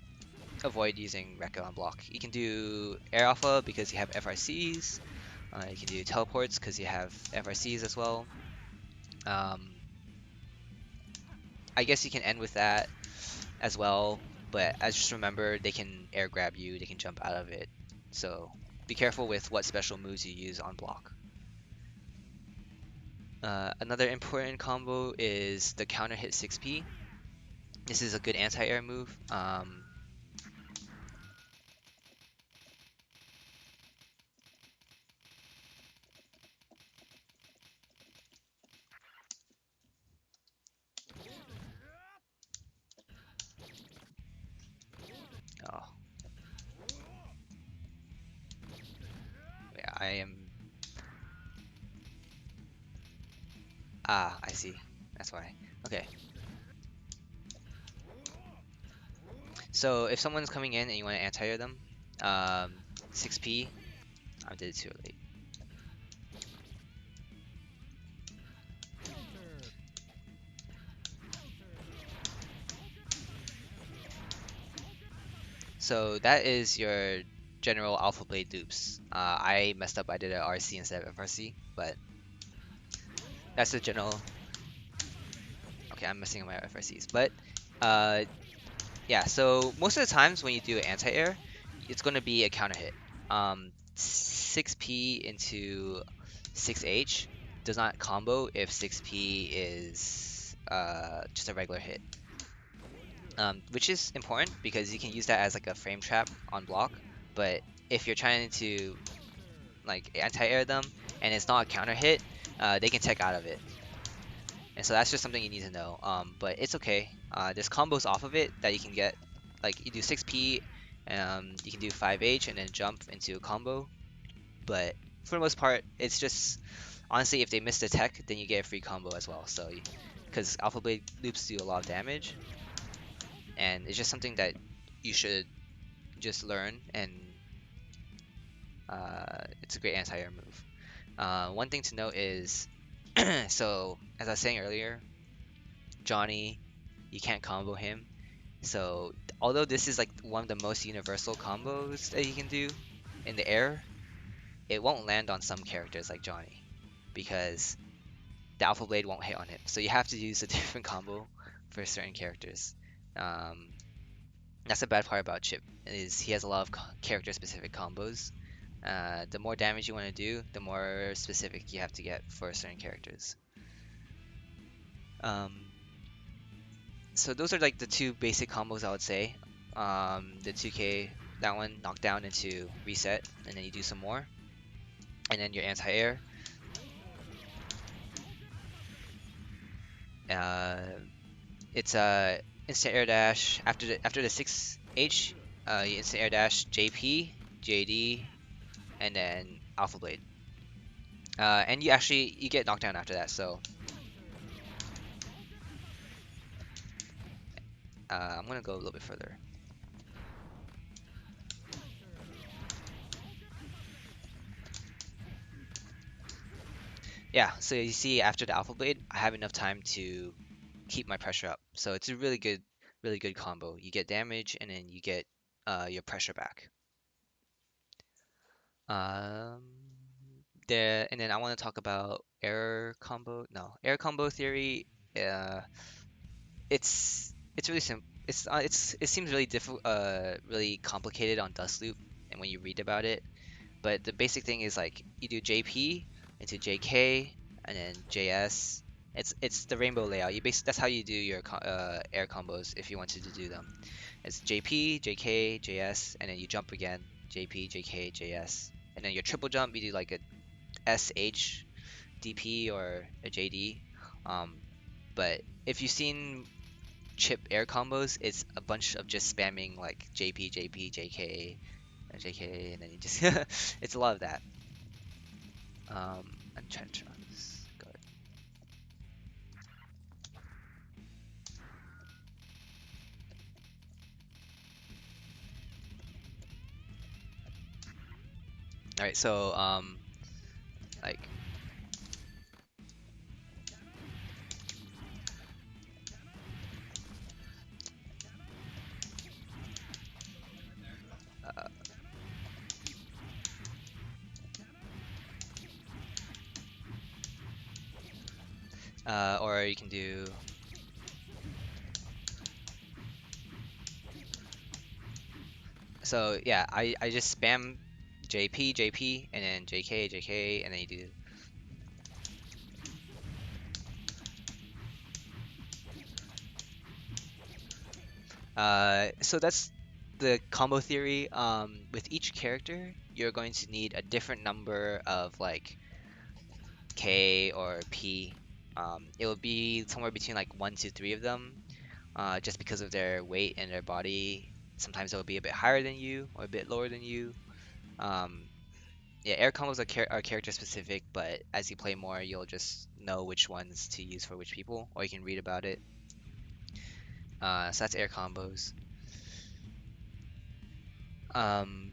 avoid using Rekka on block. You can do Air Alpha because you have FRCs. You can do teleports because you have FRCs as well. Um, I guess you can end with that as well, but as just remember, they can air grab you, they can jump out of it. So be careful with what special moves you use on block. Another important combo is the counter hit 6P. This is a good anti-air move. Oh, yeah, I am. Ah, I see. That's why. Okay. So if someone's coming in and you want to anti-air them, 6P. I did it too late. So that is your general Alpha Blade dupes. I messed up. I did a RC instead of FRC, but that's the general. Okay, I'm messing up my FRCs, but uh, yeah. So most of the times when you do anti-air, it's going to be a counter hit. 6P into 6H does not combo if 6P is just a regular hit. Which is important because you can use that as like a frame trap on block. But if you're trying to like anti-air them and it's not a counter hit, they can tech out of it. And so that's just something you need to know. But it's okay. There's combos off of it that you can get. Like you do 6P You can do 5H and then jump into a combo, but for the most part, it's just honestly, if they miss the tech, then you get a free combo as well. So, because Alpha Blade loops do a lot of damage, and it's just something that you should just learn, and it's a great anti-air move. One thing to note is, so as I was saying earlier, Johnny, you can't combo him. So although this is like one of the most universal combos that you can do in the air, it won't land on some characters like Johnny because the Alpha Blade won't hit on him. So you have to use a different combo for certain characters. Um, that's the bad part about Chipp is he has a lot of character specific combos. The more damage you want to do, the more specific you have to get for certain characters. Um, so those are like the two basic combos I would say. The 2K, that one, knock down into reset, and then you do some more, and then your anti-air. Uh, it's a instant air dash after the 6H. You instant air dash JP, JD, and then Alpha Blade. And you get knocked down after that. So I'm gonna go a little bit further. Yeah, so you see after the Alpha Blade, I have enough time to keep my pressure up. So it's a really good combo. You get damage and then you get your pressure back. Um, and then I want to talk about air combo. No, air combo theory. Uh, it's really simple. It seems really really complicated on Dust Loop, and when you read about it. But the basic thing is like you do JP into JK and then JS. It's the rainbow layout. That's how you do your air combos if you wanted to do them. It's JP, JK, JS, and then you jump again. JP, JK, JS, and then your triple jump you do like a SH, DP or a JD. Um, but if you've seen Chipp air combos, it's a bunch of just spamming like JP, JP, JK, JK, and then you just it's a lot of that. I'm trying to turn on this. Go ahead. All right, so like uh, or you can do so yeah, I just spam JP, JP, and then JK, JK, and then you do so that's the combo theory. With each character, you're going to need a different number of like K or P. It will be somewhere between like 1 to 3 of them, just because of their weight and their body. Sometimes they'll be a bit higher than you or a bit lower than you. Um, yeah, air combos are character specific, but as you play more, you'll just know which ones to use for which people, or you can read about it. So that's air combos. Um,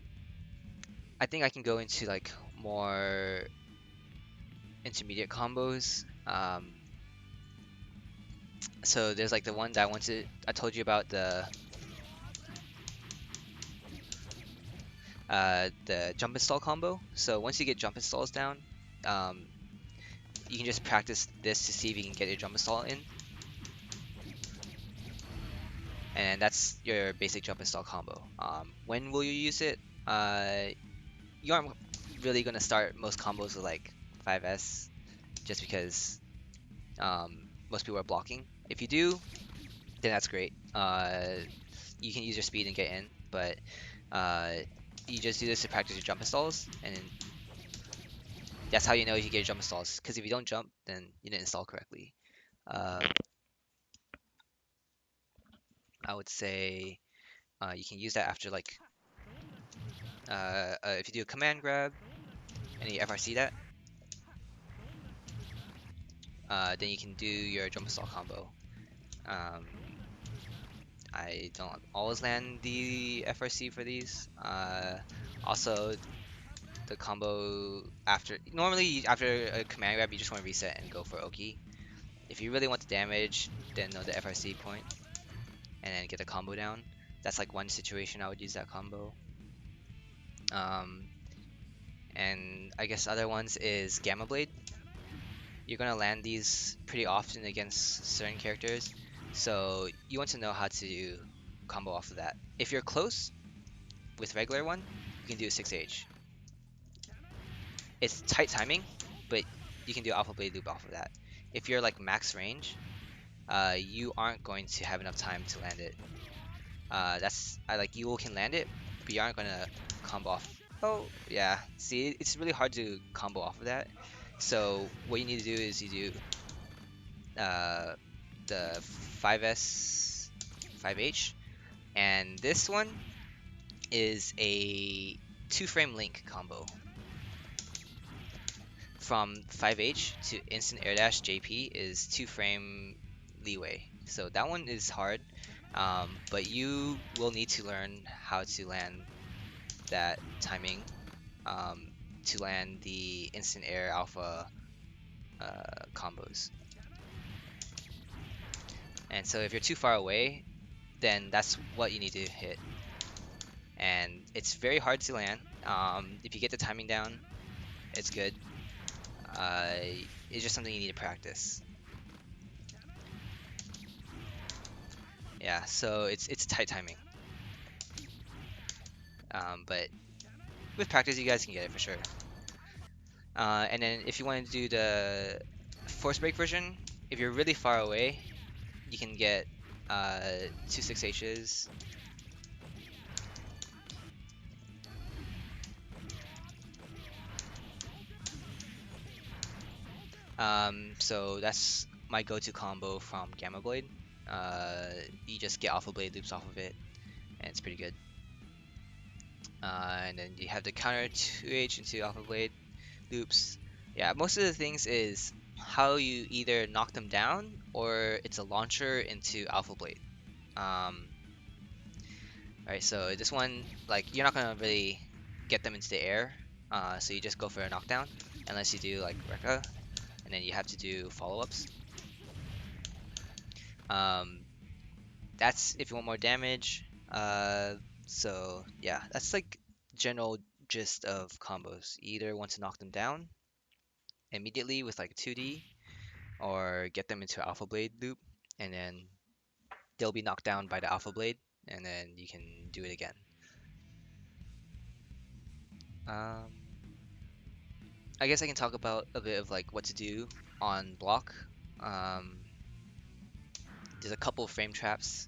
I think I can go into like more intermediate combos. So there's like the one that I told you about the jump install combo. So once you get jump installs down, um, you can just practice this to see if you can get your jump install in, and that's your basic jump install combo. When will you use it? You aren't really gonna start most combos with like 5S, just because most people are blocking. If you do, then that's great. You can use your speed and get in, but uh, you just do this to practice your jump installs, and then that's how you know you get your jump installs. Because if you don't jump, then you didn't install correctly. Uh, I would say you can use that after like If you do a command grab and you FRC that, then you can do your jump assault combo. I don't always land the FRC for these. Also, the combo normally after a command grab, you just want to reset and go for Oki. If you really want the damage, then know the FRC point and then get the combo down. That's like one situation I would use that combo. And I guess other ones is Gamma Blade. You're gonna land these pretty often against certain characters, so you want to know how to combo off of that. If you're close with regular one, you can do a 6H. It's tight timing, but you can do Alpha Blade loop off of that. If you're like max range, you aren't going to have enough time to land it. You can land it, but you aren't gonna combo off. Oh yeah, see, it's really hard to combo off of that. So what you need to do is you do the 5S 5H, and this one is a 2-frame link combo. From 5H to instant air dash JP is 2-frame leeway. So that one is hard, but you will need to learn how to land that timing to land the instant air alpha combos. And so if you're too far away, then that's what you need to hit. And it's very hard to land. If you get the timing down, it's good. It's just something you need to practice. Yeah, so it's tight timing. But with practice, you guys can get it for sure. And then if you want to do the force break version, if you're really far away, you can get 2 6Hs. So that's my go-to combo from Gamma Blade. You just get Alpha Blade loops off of it, and it's pretty good. And then you have the counter 2H into Alpha Blade loops. Yeah, most of the things is how you either knock them down or it's a launcher into Alpha Blade. Right, so this one, like, you're not gonna really get them into the air, so you just go for a knockdown, unless you do like Rekka, and then you have to do follow-ups. That's if you want more damage. So yeah, that's like general gist of combos. You either want to knock them down immediately with like 2D, or get them into Alpha Blade loop, and then they'll be knocked down by the Alpha Blade, and then you can do it again. I guess I can talk about a bit of like what to do on block. There's a couple of frame traps.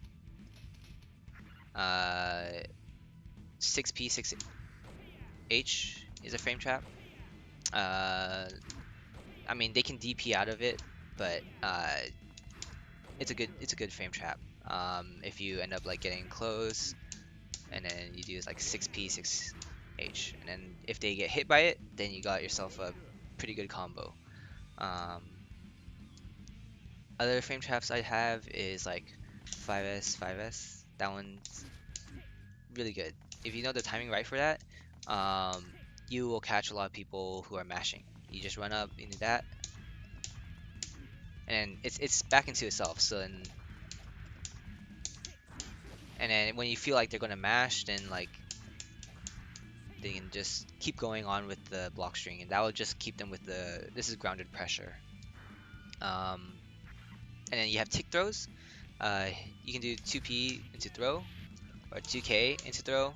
6P 6H is a frame trap. I mean, they can DP out of it, but it's a good frame trap. If you end up like getting close, and then you do like 6P 6H, and then if they get hit by it, then you got yourself a pretty good combo. Other frame traps I have is like 5S 5S. That one's really good. If you know the timing right for that, you will catch a lot of people who are mashing. You just run up into that, and it's back into itself. So and then when you feel like they're gonna mash, then like they can just keep going on with the block string, and that will just keep them with this is grounded pressure. And then you have tick throws. You can do 2P into throw or 2K into throw.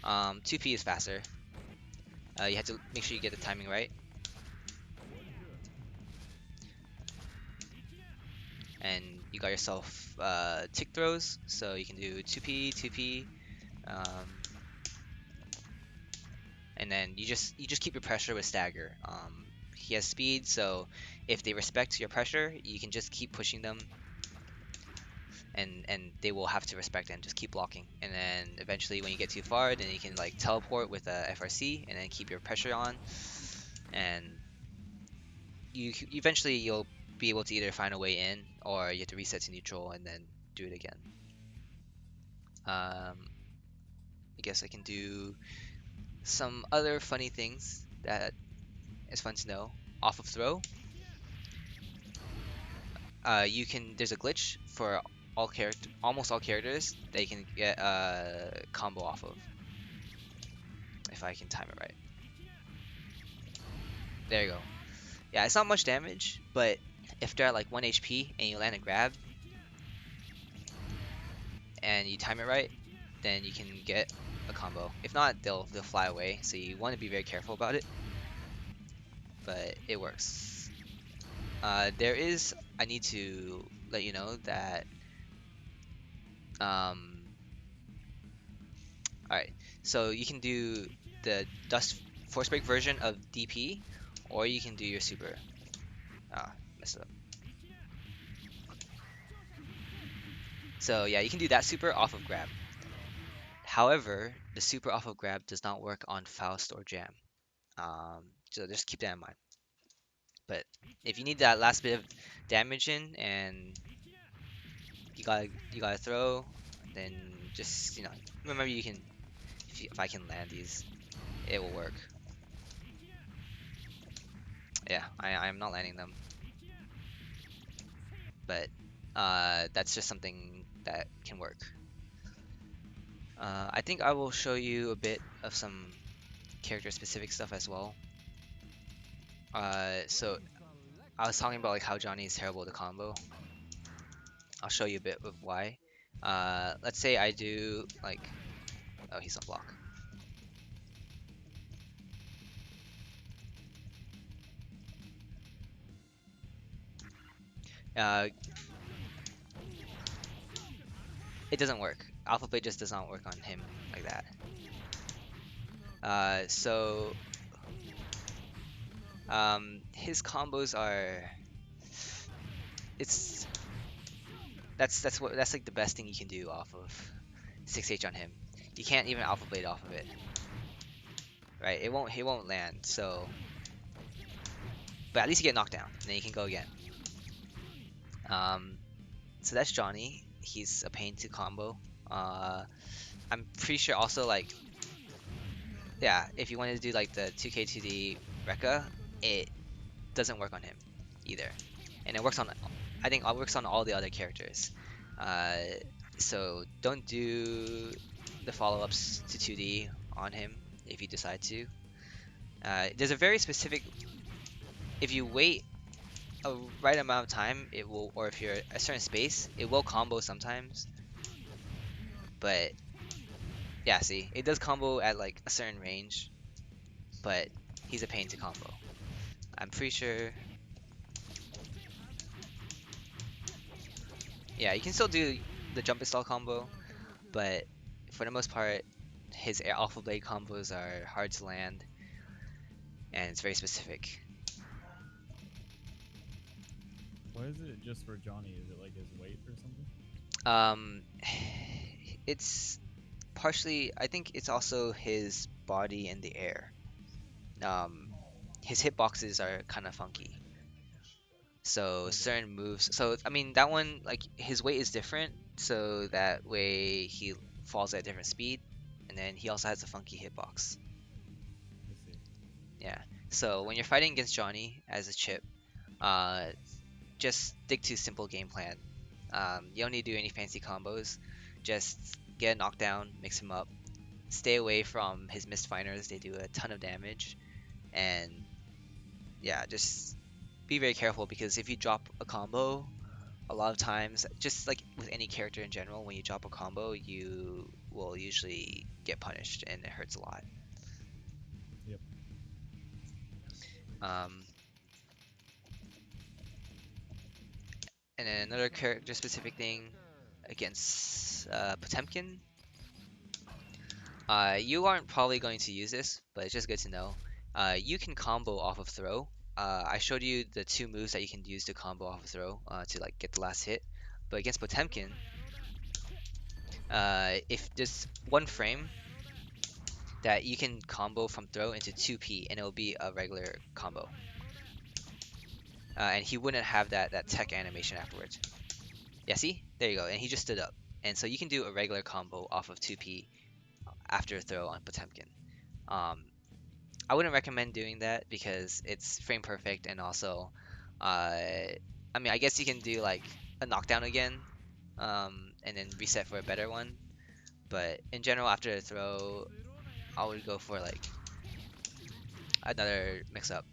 2P is faster. You have to make sure you get the timing right. And you got yourself tick throws, so you can do 2P, 2P, and then you just keep your pressure with stagger. He has speed, so if they respect your pressure, you can just keep pushing them. and they will have to respect and just keep blocking. And then eventually, when you get too far, then you can like teleport with a FRC and then keep your pressure on, and eventually you'll be able to either find a way in or you have to reset to neutral and then do it again. I guess I can do some other funny things that is fun to know. Off of throw, you can. There's a glitch for almost all characters that you can get a combo off of. If I can time it right. There you go. Yeah, it's not much damage, but if they're at like 1 HP and you land a grab and you time it right, then you can get a combo. If not, they'll fly away. So you want to be very careful about it. But it works. I need to let you know that alright, so you can do the Dust Force Break version of DP, or you can do your super. Ah, messed it up. So yeah, you can do that super off of grab. However, the super off of grab does not work on Faust or Jam. So just keep that in mind. But if you need that last bit of damage in and you gotta throw, then just remember you can if I can land these, it will work. Yeah, I'm not landing them, but that's just something that can work. I think I will show you a bit of some character specific stuff as well. So I was talking about like how Johnny is terrible at the combo. I'll show you a bit of why. Let's say I do like, oh, he's on block. Uh, it doesn't work. Alpha Blade just does not work on him like that. So his combos are, it's that's like the best thing you can do off of 6H on him. You can't even Alpha Blade off of it, right? He won't land. So, but at least you get knocked down, and then you can go again. So that's Johnny. He's a pain to combo. I'm pretty sure also like, yeah, if you wanted to do like the 2K2D Rekka, it doesn't work on him either, and it works on, I think it works on all the other characters. Uh, so don't do the follow-ups to 2D on him if you decide to. There's a very specific, if you wait a right amount of time, it will, or if you're a certain space, it will combo sometimes. But yeah, see, it does combo at like a certain range, but he's a pain to combo. I'm pretty sure. Yeah, you can still do the jump install combo, but for the most part, his Alpha Blade combos are hard to land, and it's very specific. Why is it just for Johnny? Is it like his weight or something? Um, it's partially, I think it's also his body in the air. Um, his hitboxes are kind of funky. So Okay. certain moves. So I mean that one, like his weight is different, so that way he falls at a different speed, and then he also has a funky hitbox. I see. Yeah. So when you're fighting against Johnny as a Chipp, uh, just stick to simple game plan. You don't need to do any fancy combos. Just get a knockdown, mix him up. Stay away from his missed finders. They do a ton of damage, and yeah, just be very careful because if you drop a combo, a lot of times, just like with any character in general, when you drop a combo, you will usually get punished and it hurts a lot. Yep. Um, and then another character specific thing against Potemkin. You aren't probably going to use this, but it's just good to know. You can combo off of throw. I showed you the two moves that you can use to combo off of throw to like get the last hit. But against Potemkin, if there's one frame that you can combo from throw into 2P and it'll be a regular combo. And he wouldn't have that tech animation afterwards. Yeah, see? There you go. And he just stood up. And so you can do a regular combo off of 2P after a throw on Potemkin. I wouldn't recommend doing that because it's frame perfect and also, I mean, I guess you can do like a knockdown again, and then reset for a better one. But in general, after a throw, I would go for like another mix-up.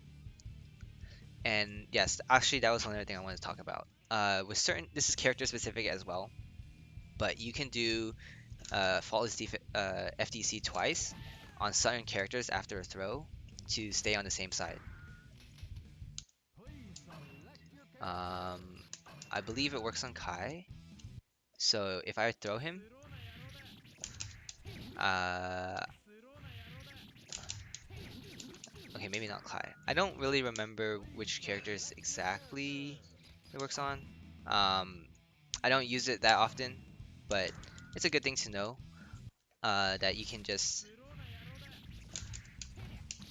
And yes, actually, that was one other thing I wanted to talk about. With certain, this is character specific as well, but you can do FDC twice on certain characters after a throw to stay on the same side. I believe it works on Kai. So if I throw him, uh, okay, maybe not Kai. I don't really remember which characters exactly it works on. I don't use it that often, but it's a good thing to know that you can just.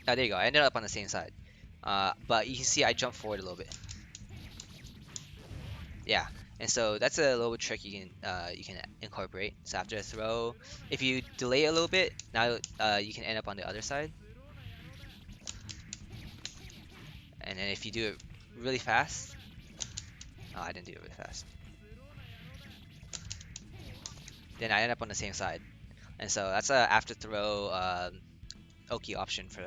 Oh, there you go. I ended up on the same side. But you can see I jumped forward a little bit. Yeah, and so that's a little trick you can incorporate. So after a throw, if you delay a little bit, now you can end up on the other side. And then if you do it really fast, oh, I didn't do it really fast. Then I end up on the same side. And so that's a after throw Oki option for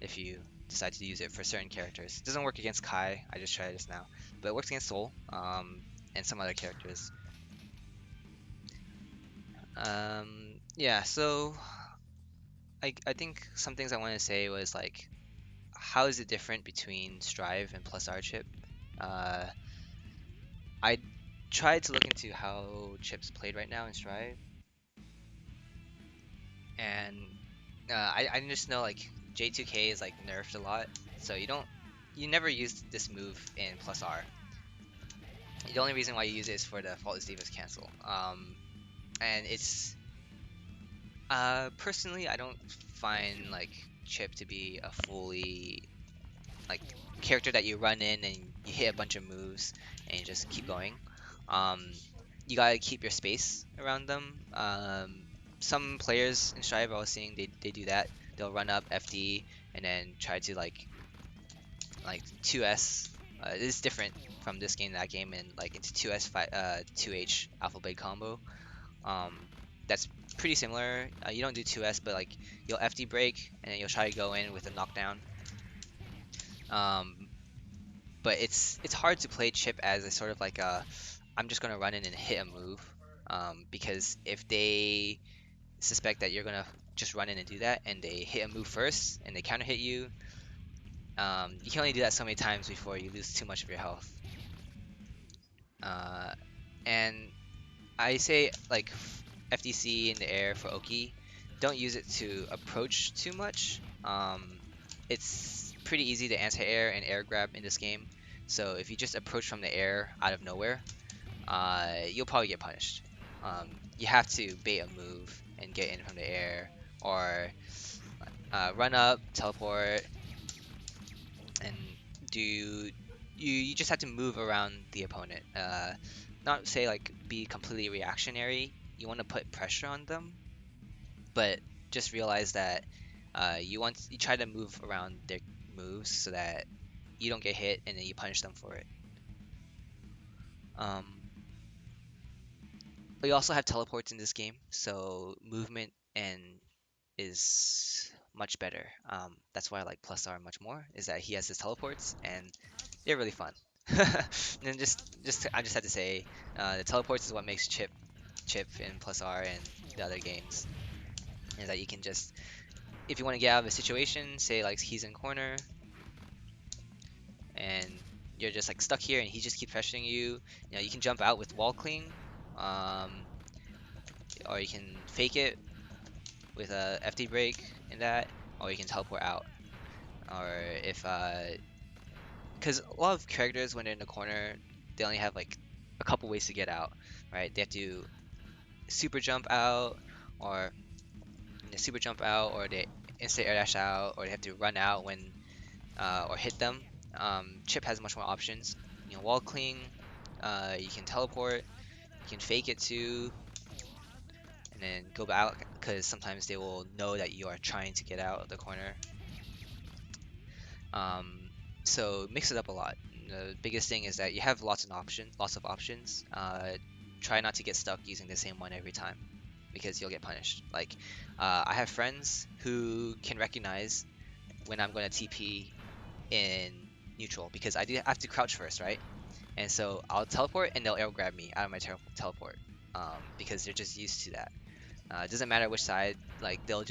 if you decide to use it for certain characters. It doesn't work against Kai. I just tried this now, but it works against Soul and some other characters. Yeah, so I think some things I wanted to say was like, how is it different between Strive and Plus R Chip? I tried to look into how Chips played right now in Strive, and I just know like J2K is like nerfed a lot, so you never use this move in Plus R. The only reason why you use it is for the Faultless Divas cancel. And it's personally I don't find like Chip to be a fully like character that you run in and you hit a bunch of moves and you just keep going. Um, you gotta keep your space around them. Some players in Strive I was seeing they do that. They'll run up FD and then try to like 2S. It is different from this game to that game and like into 2S 2H alpha blade combo. Um, that's pretty similar. You don't do 2S, but like you'll FD break and then you'll try to go in with a knockdown. Um, but it's hard to play Chip as a sort of like a I'm just gonna run in and hit a move, because if they suspect that you're gonna just run in and do that and they hit a move first and they counter hit you, you can only do that so many times before you lose too much of your health. And I say like FDC in the air for Oki, don't use it to approach too much. It's pretty easy to anti-air and air grab in this game, so if you just approach from the air out of nowhere, you'll probably get punished. You have to bait a move and get in from the air, or run up, teleport, and you just have to move around the opponent. Not say like be completely reactionary. You want to put pressure on them, but just realize that you try to move around their moves so that you don't get hit and then you punish them for it. Um, we also have teleports in this game, so movement and is much better. That's why I like Plus R much more. Is that he has his teleports and they're really fun. And then I just had to say, the teleports is what makes Chip in Plus R and the other games. Is that you can just, if you want to get out of a situation, say like he's in corner and you're just like stuck here and he just keeps pressuring you. You know, you can jump out with wall cling, or you can fake it with a FD break in that, or you can teleport out. Or if because a lot of characters when they're in the corner, they only have like a couple ways to get out, right? They have to super jump out, or super jump out, or they instant air dash out, or they have to run out when or hit them. Chipp has much more options. Wall cling. You can teleport. You can fake it too, and then go out because sometimes they will know that you are trying to get out of the corner. So mix it up a lot. The biggest thing is that you have lots of options. Try not to get stuck using the same one every time because you'll get punished. Like, I have friends who can recognize when I'm going to TP in neutral because I have to crouch first, right? And so I'll teleport and they'll arrow grab me out of my teleport because they're just used to that. It doesn't matter which side, like they'll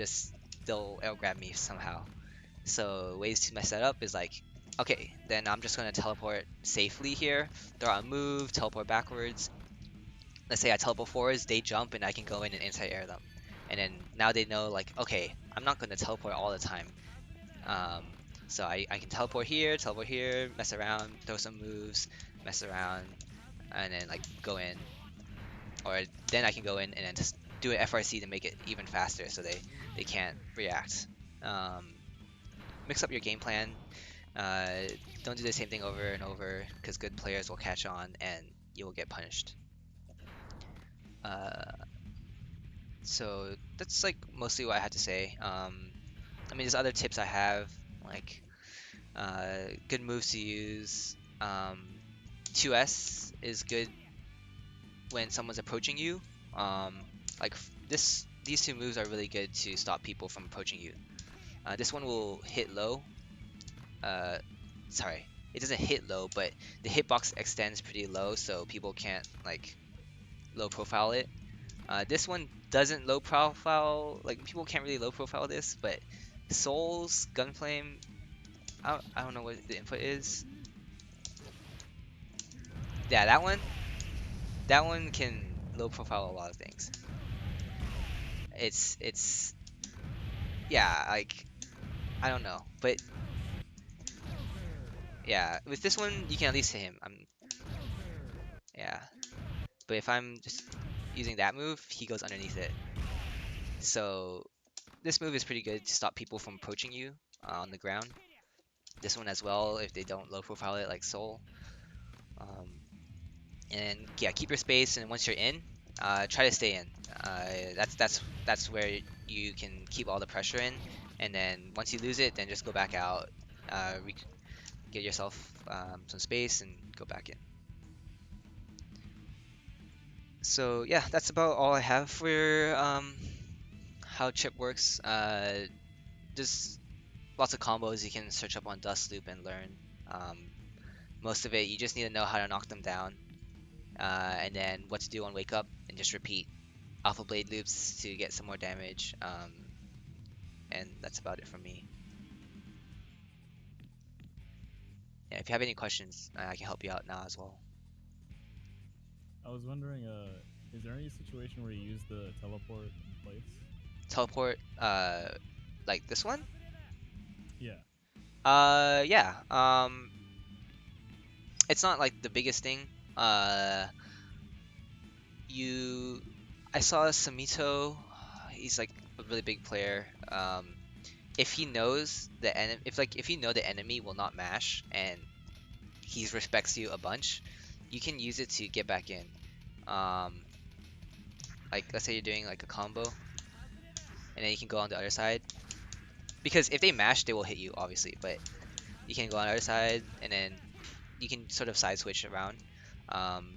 arrow grab me somehow. So ways to mess that up is like, okay, then I'm just gonna teleport safely here, throw out a move, teleport backwards. Let's say I teleport forwards, they jump and I can go in and anti-air them. And then now they know like, okay, I'm not gonna teleport all the time. Um, so I can teleport here, mess around, throw some moves, mess around, and then like go in. Or then I can go in and then just do an FRC to make it even faster so they can't react. Um, Mix up your game plan. Uh, don't do the same thing over and over because good players will catch on and you will get punished. Uh, so that's like mostly what I had to say. I mean, there's other tips I have, like good moves to use. 2S is good when someone's approaching you. Like these two moves are really good to stop people from approaching you. This one will hit low. Uh, Sorry, it doesn't hit low, but the hitbox extends pretty low, so people can't like low profile it. This one doesn't low profile, like people can't really low profile this, but Souls, Gunflame, I don't know what the input is. Yeah, that one can low profile a lot of things. It's yeah, like I don't know, but yeah, with this one you can at least hit him. Yeah, but if I'm just using that move, he goes underneath it. So this move is pretty good to stop people from approaching you on the ground. This one as well, if they don't low profile it like Soul. Um, and yeah, keep your space, and once you're in, try to stay in. That's where you can keep all the pressure in, and then once you lose it, then just go back out, get yourself some space, and go back in. So yeah, that's about all I have for how Chip works. Just lots of combos you can search up on Dust Loop and learn. Um, Most of it, you just need to know how to knock them down, and then what to do on Wake Up, and just repeat Alpha Blade loops to get some more damage. And that's about it from me. Yeah, if you have any questions, I can help you out now as well. I was wondering, is there any situation where you use the teleport in place? Teleport, like this one? Yeah. Yeah. It's not like the biggest thing. Uh, you, I saw Samito. He's like a really big player. If he knows the enemy, if you know the enemy will not mash and he respects you a bunch, you can use it to get back in. Um, like let's say you're doing like a combo, and then you can go on the other side. Because if they mash, they will hit you, obviously. But you can go on the other side, and then you can sort of side switch around. Um,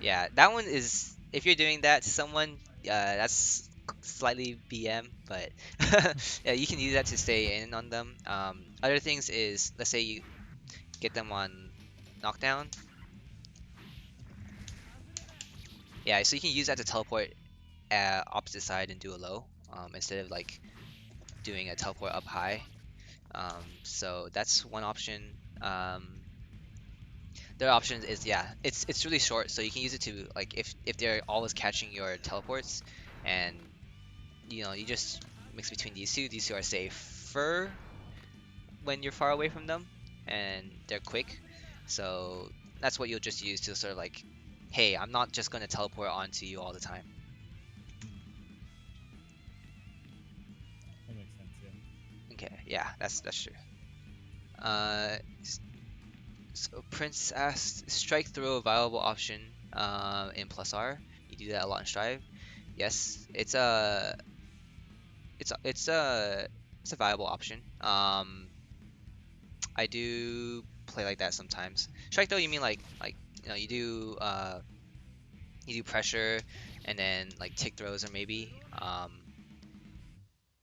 yeah, that one is if you're doing that to someone, that's slightly BM, but yeah, you can use that to stay in on them. Other things is let's say you get them on knockdown. Yeah, so you can use that to teleport opposite side and do a low instead of like doing a teleport up high. So that's one option. The other option is yeah, it's really short, so you can use it to like if they're always catching your teleports, and you just mix between these two. These two are safer when you're far away from them, and they're quick. So that's what you'll just use to sort of like hey, I'm not just gonna teleport onto you all the time. That makes sense. Yeah. Okay, yeah, that's true. Uh, so Prince asked, strike throw a viable option in plus R. You do that a lot in Strive. Yes, it's a viable option. I do play like that sometimes. Strike throw, you mean like you do pressure and then like tick throws or maybe.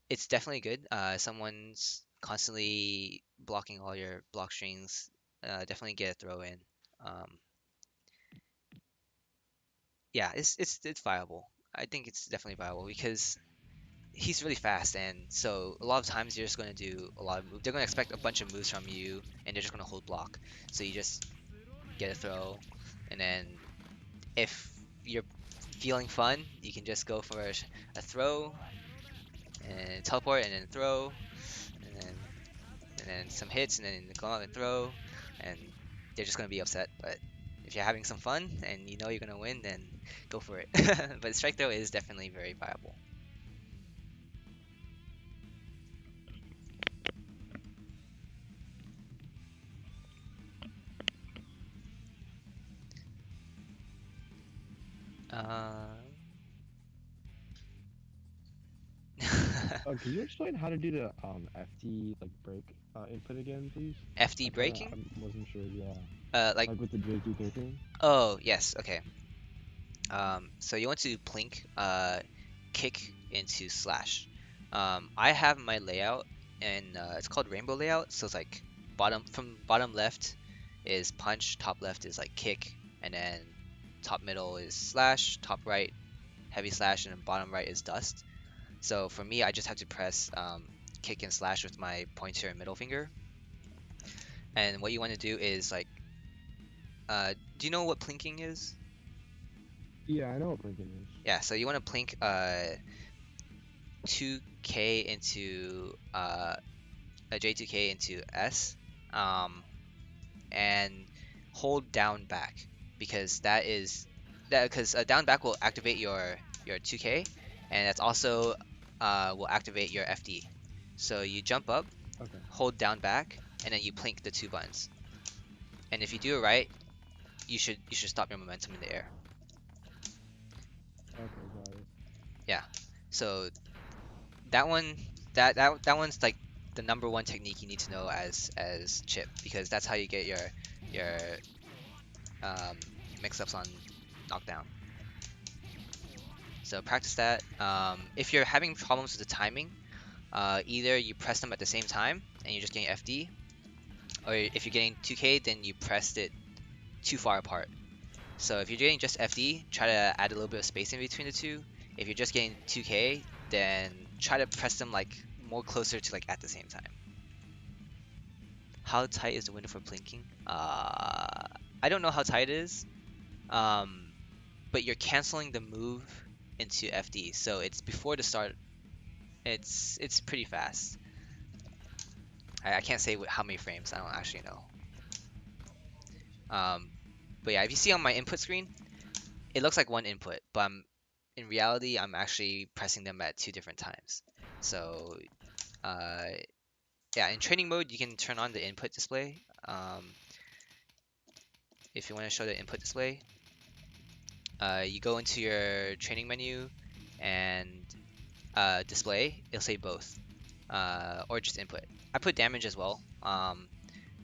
It's definitely good. Someone's constantly blocking all your block strings. Definitely get a throw in. Um, yeah, it's viable. I think it's definitely viable because he's really fast, and so a lot of times you're just going to do a lot of moves. They're going to expect a bunch of moves from you, and they're just going to hold block. So you just get a throw, and then if you're feeling fun, you can just go for a throw and teleport, and then throw, and then some hits, and then go out and throw, and they're just gonna be upset. But if you're having some fun and you know you're gonna win, then go for it. But strike throw is definitely very viable. Uh, Could you explain how to do the FT like break input again, please? FD I breaking? wasn't sure. Yeah, Like, like with the J2K thing. oh yes, okay. So you want to plink kick into slash. I have my layout, and it's called rainbow layout. So it's like bottom left is punch, top left is like kick, and then top middle is slash, top right heavy slash, and then bottom right is dust. So for me, I just have to press kick and slash with my pointer and middle finger. And what you want to do is like, do you know what plinking is? Yeah, I know what breaking is. Yeah, so you want to plink 2k into a J2k into S, um, and hold down back because down back will activate your 2k, and that's also will activate your FD. So you jump up, Okay. hold down back, and then you plink the two buttons. And if you do it right, you should stop your momentum in the air. Okay, got it. Yeah. So that one that one's like the number one technique you need to know as Chipp, because that's how you get your um, mix-ups on knockdown. So practice that. If you're having problems with the timing, either you press them at the same time and you're just getting FD, or if you're getting 2K, then you pressed it too far apart. So if you're getting just FD, try to add a little bit of space in between the two. If you're just getting 2K, then try to press them like more closer to like at the same time. How tight is the window for plinking? I don't know how tight it is, um, but you're canceling the move into FD, so it's before the start. It's pretty fast. I can't say how many frames. I don't actually know. Um, but yeah, if you see on my input screen, it looks like one input, but in reality, I'm actually pressing them at two different times. So uh, yeah, in training mode, you can turn on the input display. If you want to show the input display, you go into your training menu and display. It'll say both, or just input. I put damage as well,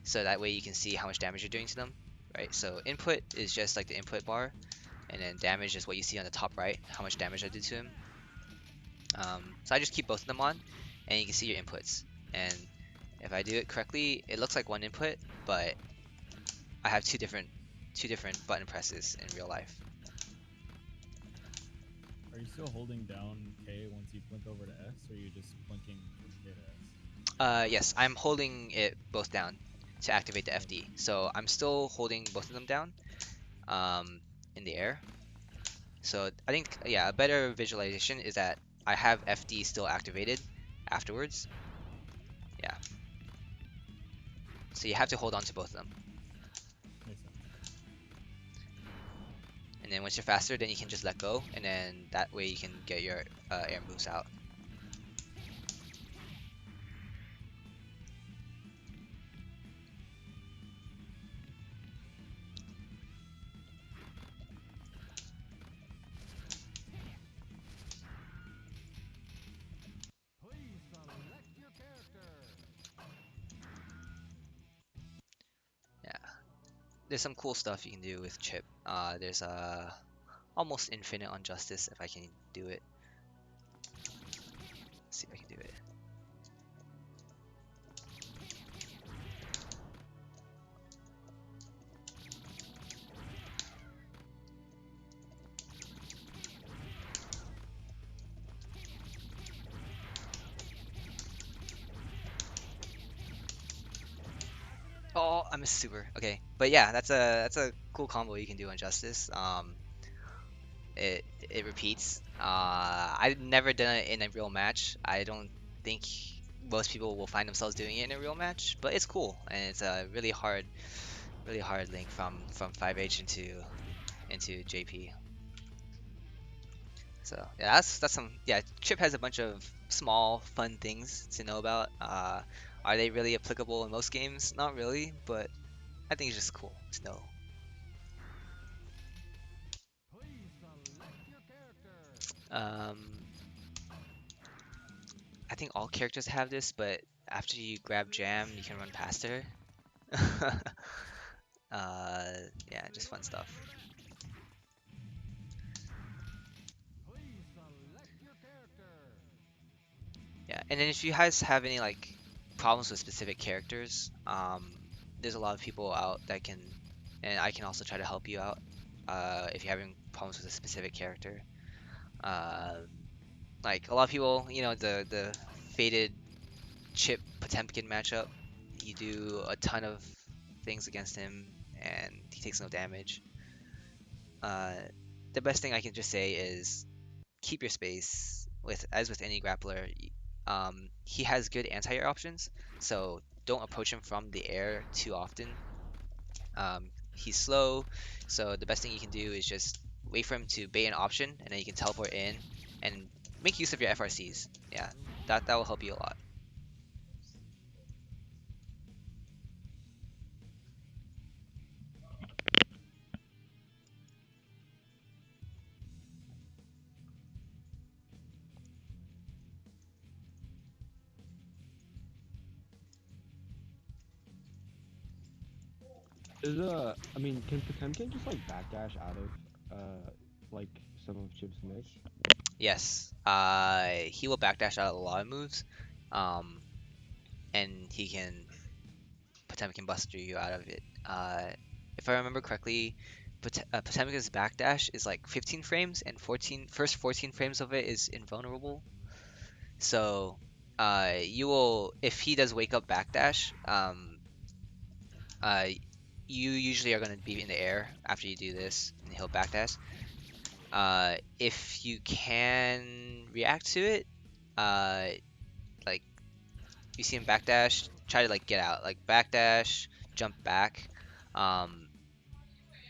so that way you can see how much damage you're doing to them. Right. So input is just like the input bar, and then damage is what you see on the top right, how much damage I did to him. So I just keep both of them on, and you can see your inputs. And if I do it correctly, it looks like one input, but I have two different button presses in real life. Are you still holding down K once you blink over to S, or are you just blinking from K to S? Yes, I'm holding it both down to activate the FD. So I'm still holding both of them down um, in the air. So I think, yeah, a better visualization is that I have FD still activated afterwards. Yeah. So you have to hold on to both of them. Makes sense. then once you're faster, then you can just let go, and then that way you can get your air moves out. Yeah, there's some cool stuff you can do with Chipp. There's almost infinite on Justice if I can do it. Let's see if I can do it. Oh, I'm a super. Okay, but yeah, that's a cool combo you can do on Justice. It repeats. I've never done it in a real match. I don't think most people will find themselves doing it in a real match, but it's cool and it's a really hard link from 5H into JP. So yeah, that's some. Yeah, Chip has a bunch of small fun things to know about. Are they really applicable in most games? Not really, but I think it's just cool to know. Um, I think all characters have this, but after you grab Jam, you can run past her. Yeah, just fun stuff. Yeah, and then if you guys have any like problems with specific characters, there's a lot of people out that can, and I can also try to help you out. If you're having problems with a specific character, uh, like a lot of people, the faded Chip Potemkin matchup, you do a ton of things against him, and he takes no damage. Uh, the best thing I can just say is keep your space. With any grappler, he has good anti-air options, so don't approach him from the air too often. He's slow, so the best thing you can do is just wait for him to bait an option, and then you can teleport in and make use of your FRCs. Yeah, that will help you a lot. I mean, can Potemkin just like backdash out of like some of Chip's mix? Yes, he will backdash out a lot of moves, um, and he can Potemkin buster you out of it. If I remember correctly, Potemkin's backdash is like 15 frames, and first 14 frames of it is invulnerable. So, you will if he does wake up backdash, uh, you usually are going to be in the air after you do this, and he'll backdash. If you can react to it, uh, like you see him backdash, try to like get out, like backdash, jump back. Um,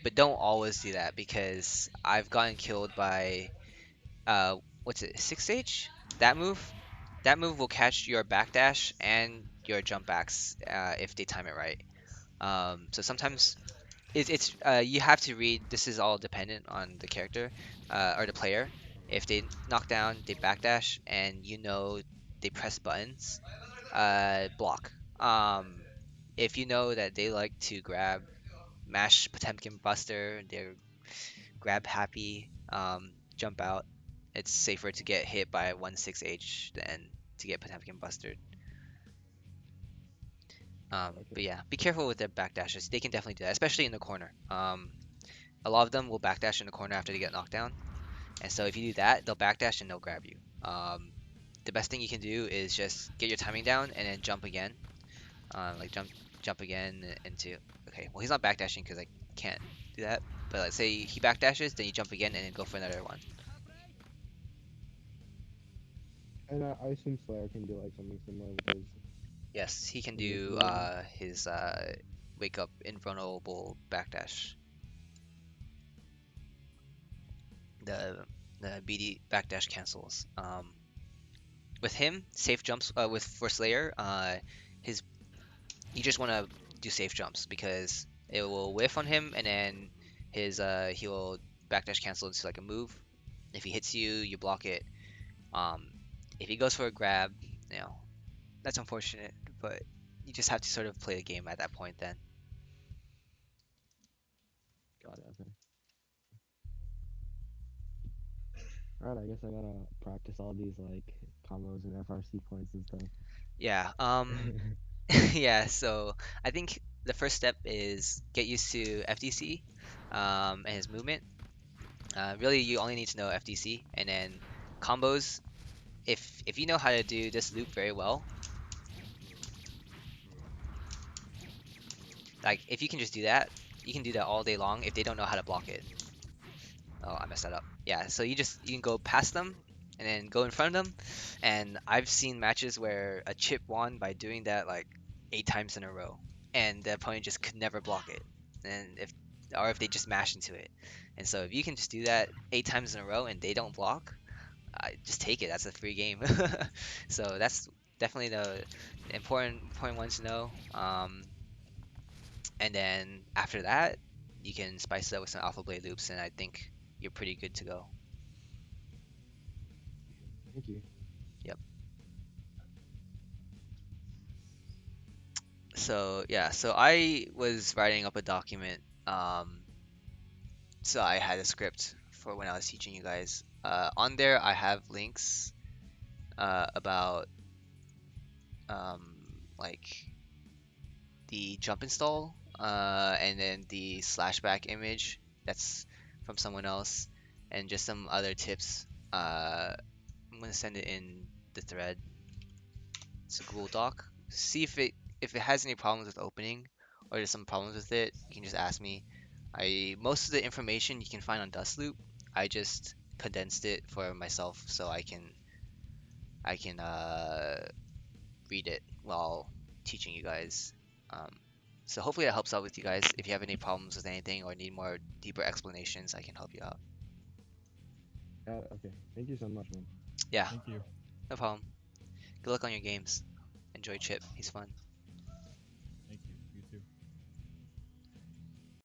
but don't always do that because I've gotten killed by what's it, 6H? That move? That move will catch your backdash and your jump backs if they time it right. So sometimes it's you have to read. This is all dependent on the character or the player. If they knock down, they backdash, and they press buttons, block. If you know that they like to grab mash Potemkin Buster, they're grab happy, jump out. It's safer to get hit by 1/6H than to get Potemkin Bustered. But Okay. yeah, be careful with their backdashes. They can definitely do that, especially in the corner. A lot of them will backdash in the corner after they get knocked down, and so if you do that, they'll backdash and they'll grab you. The best thing you can do is just get your timing down and then jump again. Like jump again into. Okay, well he's not backdashing because I can't do that. But let's say he backdashes, then you jump again and then go for another one. And I assume Slayer can do like something similar with his Yes, he can do invisibility. his wake up invulnerable backdash. the BD backdash cancels. With him, safe jumps with for Slayer, his you just want to do safe jumps because it will whiff on him, and then he will backdash cancel into like a move. If he hits you, you block it. Um, if he goes for a grab, you know that's unfortunate, but you just have to sort of play the game at that point then. Got it. Okay. All right. I guess I gotta practice all these like combos and FRC points and stuff. Yeah. Yeah. So I think the first step is get used to FDC, and his movement. Really, you only need to know FDC, and then combos. If you know how to do this loop very well, like if you can just do that, you can do that all day long if they don't know how to block it. Oh, I messed that up. Yeah, so you can go past them and then go in front of them. And I've seen matches where a Chip won by doing that like 8 times in a row, and the opponent just could never block it. And if they just mash into it. And so if you can just do that 8 times in a row and they don't block, just take it. That's a free game. So that's definitely the important one to know. And then after that, you can spice it up with some alpha blade loops, and I think you're pretty good to go. Thank you. Yep. So yeah, so I was writing up a document. So I had a script for when I was teaching you guys. On there, I have links about um, like the jump install, and then the slashback image that's from someone else, and just some other tips. I'm gonna send it in the thread. It's a Google Doc. See if it has any problems with opening, or there's some problems with it. You can just ask me. I Most of the information you can find on Dustloop. I just condensed it for myself so I can read it while teaching you guys. Um, so hopefully that helps out with you guys. If you have any problems with anything or need more deeper explanations, I can help you out. Got it. Okay. Thank you so much, man. Yeah, Thank you. no problem. Good luck on your games. Enjoy Chip. He's fun.